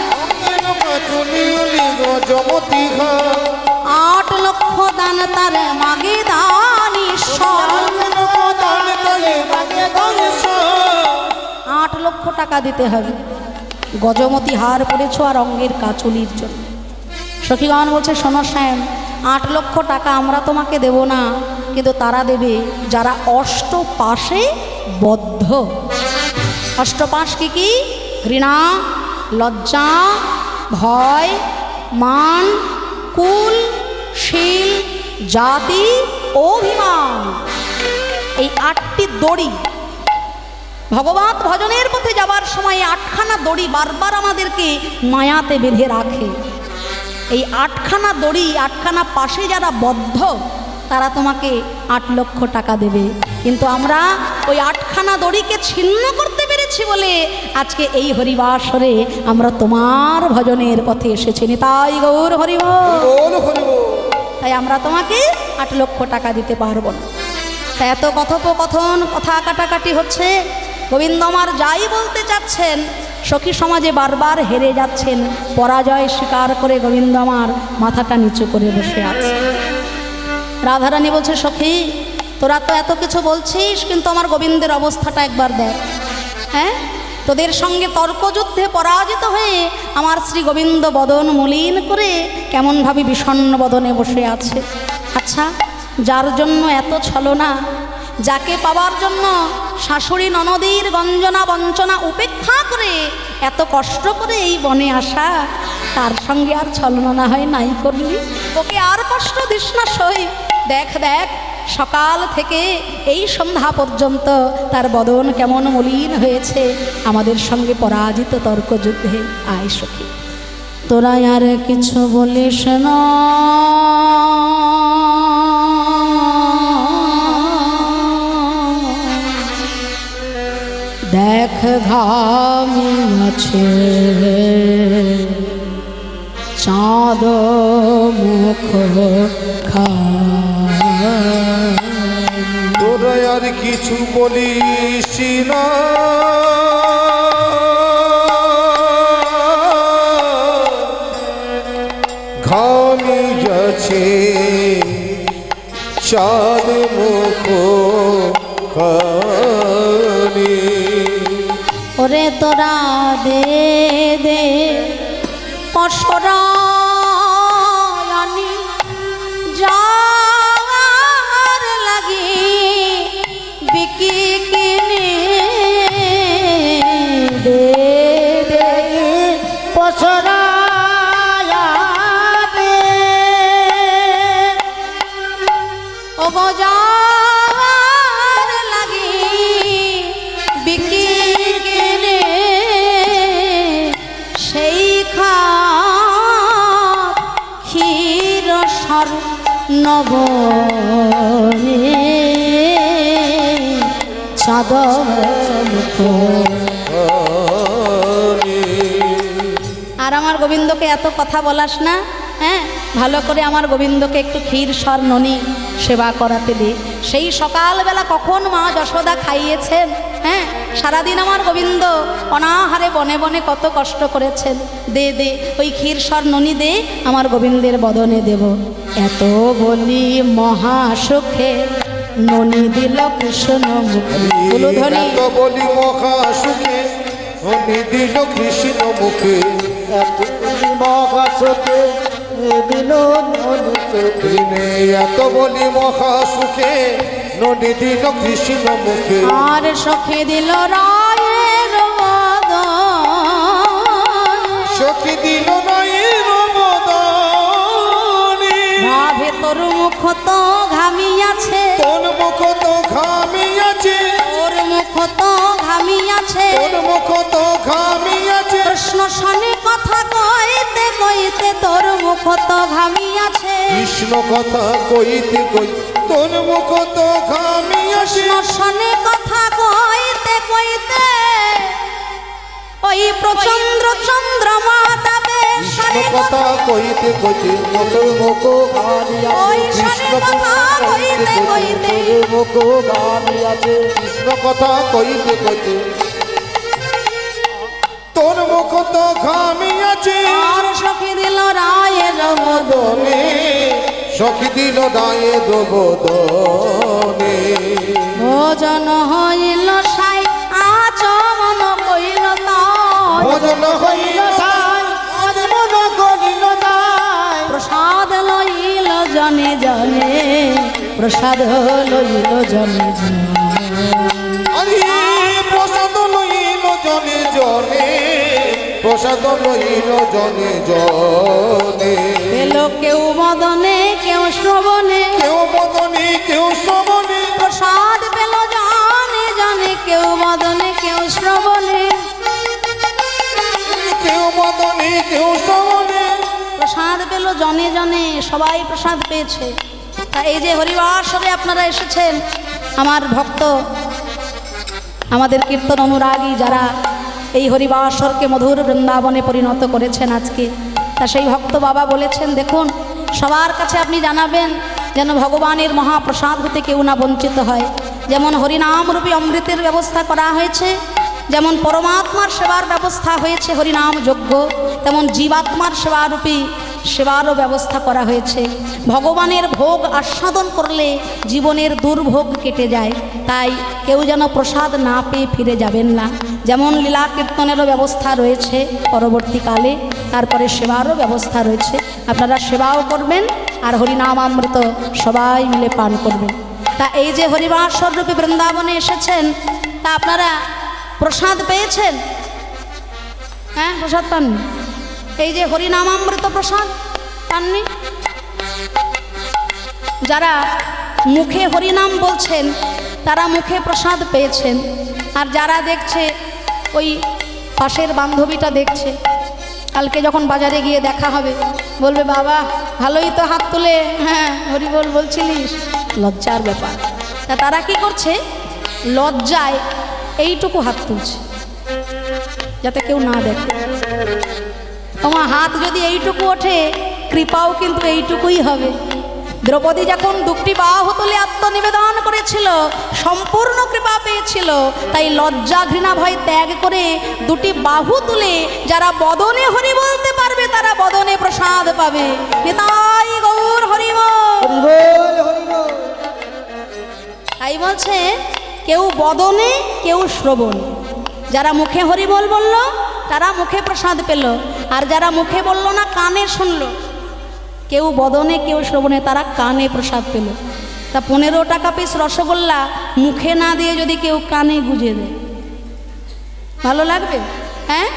8 লক্ষ দান তার মাগে দান ঈশ্বর। 8 লক্ষ টাকা দিতে হবে। গজমতি হার পরেছ আর অঙ্গের কাচলির জন্য। সখীগণ বলছে, শোনো শ্যাম, 8 লক্ষ টাকা আমরা তোমাকে দেব না, কিন্তু তারা দেবে যারা অষ্টপাশে বদ্ধ। অষ্টপাশ কি? ঘৃণা, লজ্জা, ভয়, মান, কুল, শীল, জাতি, অভিমান, এই 8টি দড়ি। ভগবত ভজনের পথে যাবার সময় 8খানা দড়ি বারবার আমাদেরকে মায়াতে বেঁধে রাখে। এই 8খানা দড়ি, 8খানা পাশে যারা বদ্ধ তারা তোমাকে 8 লক্ষ টাকা দেবে। কিন্তু আমরা ওই 8খানা দড়িকে ছিন্ন করতে পেরেছি বলে আজকে এই হরিবাসরে আমরা তোমার ভজনের পথে এসেছি। নিতাই গৌর হরিবল। তাই আমরা তোমাকে 8 লক্ষ টাকা দিতে পারবো না। তাই এত কথোপকথন, কথা কাটাকাটি হচ্ছে। গোবিন্দ আমার যাই বলতে চাচ্ছেন, সখী সমাজে বারবার হেরে যাচ্ছেন। পরাজয় স্বীকার করে গোবিন্দ আমার মাথাটা নিচু করে বসে আছে। রাধারানী বলছে, সখী তোরা তো এত কিছু বলছিস, কিন্তু আমার গোবিন্দের অবস্থাটা একবার দেখ। হ্যাঁ, তোদের সঙ্গে তর্কযুদ্ধে পরাজিত হয়ে আমার শ্রী গোবিন্দ বদন মলিন করে কেমনভাবে বিষণ্ণ বদনে বসে আছে। আচ্ছা, যার জন্য এত ছলনা, যাকে পাওয়ার জন্য শাশুড়ি ননদীর গঞ্জনা বঞ্চনা উপেক্ষা করে এত কষ্ট করে এই বনে আসা, তার সঙ্গে আর ছলনা না হয় নাই করলি? ওকে আর কষ্ট দিস না সই। দেখ দেখ, সকাল থেকে এই সন্ধ্যা পর্যন্ত তার বদন কেমন মলিন হয়েছে আমাদের সঙ্গে পরাজিত তর্কযুদ্ধে। আয় সখী, তোরা আর কিছু বলিস না, দেখ ঘা ঘামি আছে চাঁদ মুখ তোরা আর কিছু বলিস না, ঘামি যাচ্ছে চাঁদ মুখ খানি। ওরে তোরা দে দে পশরানি যার লাগি বিকি কিনে দে দে পছরা ও যার লাগি বিকি কিনে সেই ক্ষীর সর নবনে চাঁদ আর আমার গোবিন্দকে এত কথা বলাস না, হ্যাঁ ভালো করে আমার গোবিন্দকে একটু ক্ষীর সর ননি সেবা করাতে দে। সেই সকালবেলা কখন মা যশোদা খাইয়েছেন, হ্যাঁ সারাদিন আমার গোবিন্দ অনাহারে বনে বনে কত কষ্ট করেছেন। দে দে ওই ক্ষীর সর ননি দে, আমার গোবিন্দের বদনে দেব। এত বলি মহাসুখে ননি দিল কৃষ্ণ মুখে। এত বলি মহা সুখে ননি দিল কৃষ্ণ মুখে। এত মহাসুখে দিল দিনে এত বলি মহা সুখে ননি দিল কৃষ্ণ মুখে। আর সখে দিল রায়ের বদন, সখী দিল রায়ের বদনে। ভাবে তোর মুখ তো ঘামিয়াছে, তোর মুখ তো ঘামিয়াছে, তোর মুখ তো ঘামিয়াছে, তোর মুখ তো ঘামিয়াছে। কৃষ্ণ শনি কথা কইতে কইতে তোর মুখ তো ঘামিয়াছে, কৃষ্ণ কথা কইতে কই তোর মুখ তো ঘামিয়াছে। কৃষ্ণ শনি কথা কইতে কইতে ওই প্রচন্দ্র চন্দ্রমা তাবে শনি কথা কইতে কইতে তোর মুখ ওই শনি কথা কইতে কইতে মুখ গামি আছে। কৃষ্ণ কথা কইতে কইতে তোর মুখ তো ঘামিয়াছে। আর সখী দিল রায়ের বদনে, সখী দিল রায়ের বদনে। ভোজন হইল সাই আচমন কইল তাই, ভোজন হইল সাই আজ মন করিল তাই। প্রসাদ লইল জনে জনে, প্রসাদ লইল জনে জনে। আরে প্রসাদ লইল জনে জনে, প্রসাদ লইল জনে জনে। পেল কেউ মদনে কেউ শ্রবণে, কেউ বদনে কেউ শ্রবণে। প্রসাদ পেল জনে জনে, কেউ মদনে কেউ শ্রবণে। কেউ বদনে কেউ শ্রবণে। প্রসাদ পেল জনে জনে, সবাই প্রসাদ পেয়েছে। তা এই যে হরিবাসরে আপনারা এসেছেন, আমার ভক্ত আমাদের কীর্তন অনুরাগী যারা এই হরিবাসরকে মধুর বৃন্দাবনে পরিণত করেছেন আজকে, তা সেই ভক্ত বাবা বলেছেন দেখুন সবার কাছে আপনি জানাবেন যেন ভগবানের মহাপ্রসাদ হতে কেউ না বঞ্চিত হয়। যেমন হরিনামরূপী অমৃতের ব্যবস্থা করা হয়েছে, যেমন পরমাত্মার সেবার ব্যবস্থা হয়েছে হরিনাম যজ্ঞ, তেমন জীবাত্মার সেবারূপী সেবারও ব্যবস্থা করা হয়েছে। ভগবানের ভোগ আস্বাদন করলে জীবনের দুর্ভোগ কেটে যায়, তাই কেউ যেন প্রসাদ না পেয়ে ফিরে যাবেন না। যেমন লীলা কীর্তনেরও ব্যবস্থা রয়েছে পরবর্তীকালে, তারপরে সেবারও ব্যবস্থা রয়েছে। আপনারা সেবাও করবেন আর হরিনাম অমৃত সবাই মিলে পান করবেন। তা এই যে হরিবাসর রূপে বৃন্দাবনে এসেছেন, তা আপনারা প্রসাদ পেয়েছেন? হ্যাঁ প্রসাদ পাননি? এই যে হরিনামামৃত প্রসাদ পাননি? যারা মুখে হরিনাম বলছেন তারা মুখে প্রসাদ পেয়েছেন, আর যারা দেখছে ওই পাশের বান্ধবীটা দেখছে, কালকে যখন বাজারে গিয়ে দেখা হবে বলবে বাবা ভালোই তো হাত তুলে হ্যাঁ হরিবল বলছিলিস, লজ্জার ব্যাপার। তা তারা কি করছে? লজ্জায় এইটুকু হাত তুলছে। যাতে কেউ না দেখে। তোমার হাত যদি এইটুকু ওঠে, কৃপাও কিন্তু এইটুকুই হবে। দ্রৌপদী যখন দুটি বাহু তুলে আত্মনিবেদন করেছিল, সম্পূর্ণ কৃপা পেয়েছিল। তাই লজ্জা ঘৃণা ভয় ত্যাগ করে দুটি বাহু তুলে যারা বদনে হরি বলতে পারবে তারা বদনে প্রসাদ পাবে। নিতাই গৌর হরি বল। তাই বলছে কেউ বদনে কেউ শ্রবণ। যারা মুখে হরি বল বলল তারা মুখে প্রসাদ পেল, আর যারা মুখে বলল না কানে শুনল, কেউ বদনে কেউ শ্রবণে, তারা কানে প্রসাদ পেল। তা 15 টাকা পিস রসগোল্লা মুখে না দিয়ে যদি কেউ কানে গুঁজে দেয়, ভালো লাগবে? হ্যাঁ,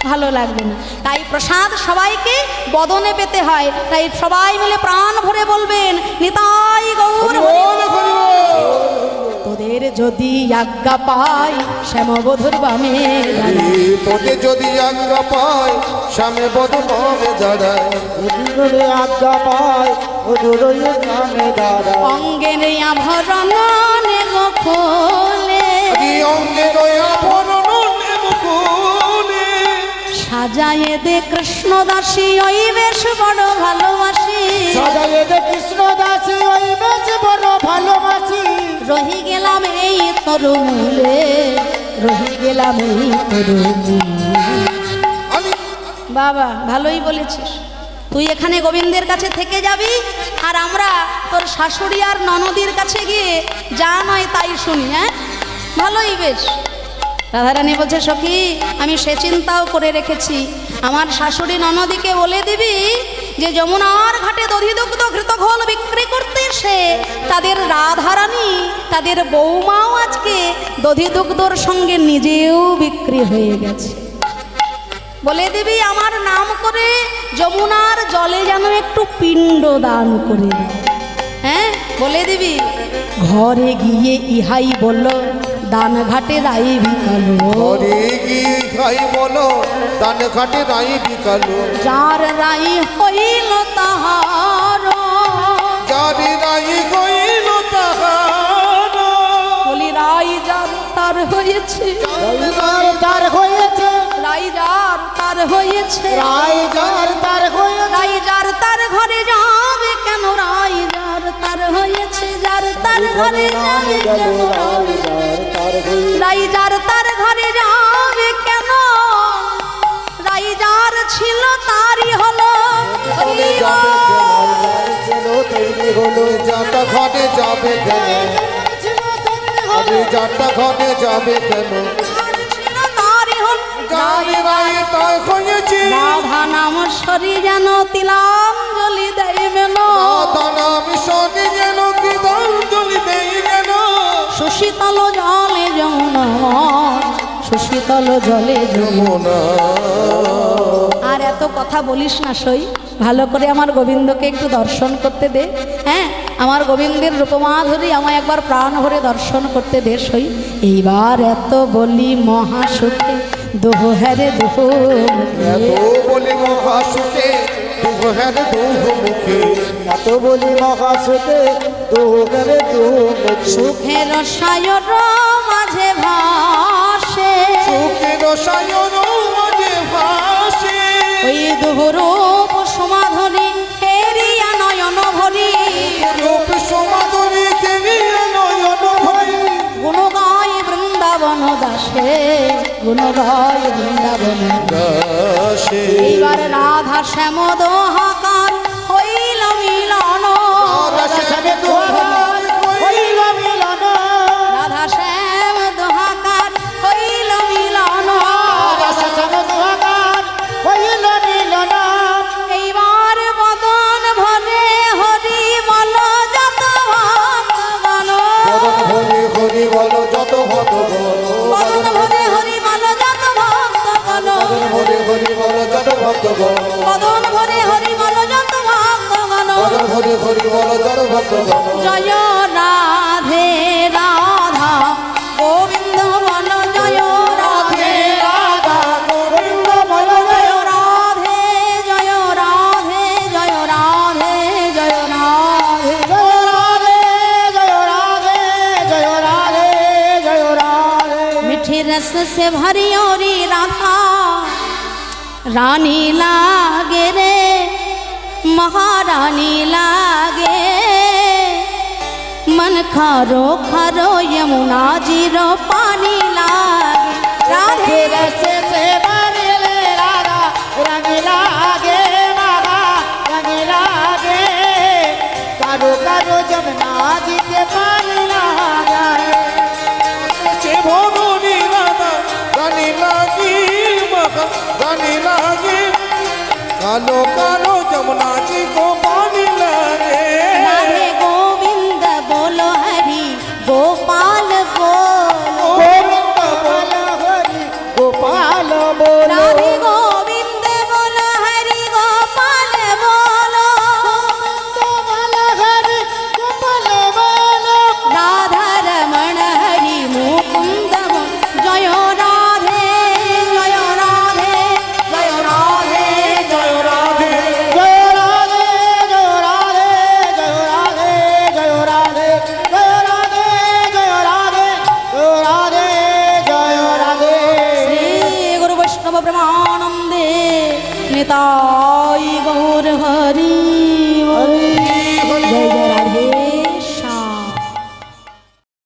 ভালো লাগবে না। তাই প্রসাদ সবাইকে বদনে পেতে হয়। তাই সবাই মিলে প্রাণ ভরে বলবেন নিতাই গৌর হরি বল। তোদের যদি আজ্ঞা পাই শ্যামবধূর বামে দাঁড়াই, তোদের যদি আজ্ঞা পাই শ্যামে বধূর বামে দাঁড়াই, আজ্ঞা পাই সামনে দাঁড়াই। অঙ্গের আভরণ খোলে, অঙ্গের আভরণ মুকুলে, সাজায়ে দে কৃষ্ণ দাসী ওই বেশ বড় ভালোবাসি, সাজায়ে দে কৃষ্ণ দাসী ওই বেশ বড় ভালোবাসি। রহি গেলাম এই তরুমূলে, রহি গেলাম এই তরুমূলে। বাবা ভালোই বলেছিস। তুই এখানে গোবিন্দের কাছে থেকে যাবি, আর আমরা তোর শাশুড়ি আর ননদির কাছে গিয়ে যা নয় তাই শুনি। হ্যাঁ, ভালোই বেশ। রাধারানী বলছে সখী আমি সে চিন্তাও করে রেখেছি, আমার শাশুড়ি ননদিকে বলে দিবি যে যমুনার ঘাটে দধিদুগ্ধ ঘৃত ঘোল বিক্রি করতে এসে তাদের রাধারানী তাদের বৌমাও আজকে দধিদুগ্ধর সঙ্গে নিজেও বিক্রি হয়ে গেছে। বলে দিবি আমার নাম করে যমুনার জলে যেন একটু পিণ্ড দান করে দেয়। হ্যাঁ, বলে দিবি। ঘরে গিয়ে ইহাই বলল দান ঘাটে রাই বিকালো, ঘরে গিয়ে খাই বলো দান ঘাটে রাই বিকালো, যার রাই হইল তাহার, যার রাই হইল তাহার। বলি রাই যার তার হয়েছে, তার হয়েছে, রাই যার তার হয়েছে, রাই যার তার হয়েছে, রাই যার তার ঘরে যাবে কেন, রাই যার তার হয়েছে, যার তার ঘরে যাবে কেন, রাই যার তার ঘরে যাবে কেন, রাই যার ছিল তারই হলো। যাটা ঘটে যাবে কেন, যাটা ঘটে যাবে কেন, রাধা নাম সরি যেন তিলাঞ্জলি দেয় মেন, সুশীতল জলে যমুনা, সুশীতল জলে যমুনা। আর এত কথা বলিস না সই, ভালো করে আমার গোবিন্দকে একটু দর্শন করতে দে। হ্যাঁ, আমার গোবিন্দের রূপমাধুরী আমায় একবার প্রাণ ভরে দর্শন করতে দে সই। এইবার এত বলি মহাসুখে দোহ হ্যারে দোহ, এত বলি মহাসুখে দোহ হ্যারে দোহ মুখে, এত বলি মহাসুখে দোহ হ্যারে দোহ মুখে। সুখের সায়র মাঝে ভাসে, সুখের সায়র মাঝে ভাসে, ওই দুহরূপ সমাধনী হেরিয়া নয়ন ভরি, রূপ সমাধনী কেরিয়া নয়ন ভরি। গুণ গায় বৃন্দাবন দাসে, গুণ গায় বৃন্দাবন দাসে। এইবার রাধা শ্যাম দোহাকার হইল মিলন, রাধা শ্যাম দোহাকার হইল মিলন, রাধা শ্যাম দোহাকার হইল মিলন, রাধা শ্যাম দোহাকার হইল মিলন। এইবার বদন ভরে হরি বল যত ভক্তগণ, বদন ভরে হরি বল যত ভক্তগণ, বদন ভরে হরি বল যত ভক্তগণ, বদন ভরে হরি বল যত ভক্তগণ, বদন ভরে হরি বল যত ভক্তগণ। বদন ভরে হরি বল যত ভক্তগণ। জয় রাধে রাধা গোবিন্দ বল, জয় রাধে রাধা গোবিন্দ বল, জয় রাধে, জয় রাধে, জয় রাধে, জয় রাধে। জয় রাধে, জয় রাধে, জয় রাধে, জয় রাধে। মিঠির रस से भरी और राधा रानी लागे रे महारानी लागे मन खारो खारो यमुना जीरो पानी लागे राधे रस से भरी ले राधा रंग लागे राधा रंग लागे कारो कारो जमुना जी के पानी लागे সে ভবনী রাধা রানী লাগি মহা রানী লাগে কালো কালো যমুনা জি কো পানি লাগে राधे गोविंद बोलो हरि गोपाल बोलो गोविंद बोलो हरि गोपाल बोलो राधे गोविंद बोलो हरि गोपाल बोलो गोविंद बोलो हरि गोपाल बोलो राधा रमण हरि मुकुंद जय राधे जय राधे जय राधे জয় রাধে जय राधे जय राधे जय राधे जय राधे जय राधे जय राधे जय राधे जय राधे श्री गुरु वैष्णव ब्रह्मानंदे निताई गौर हरि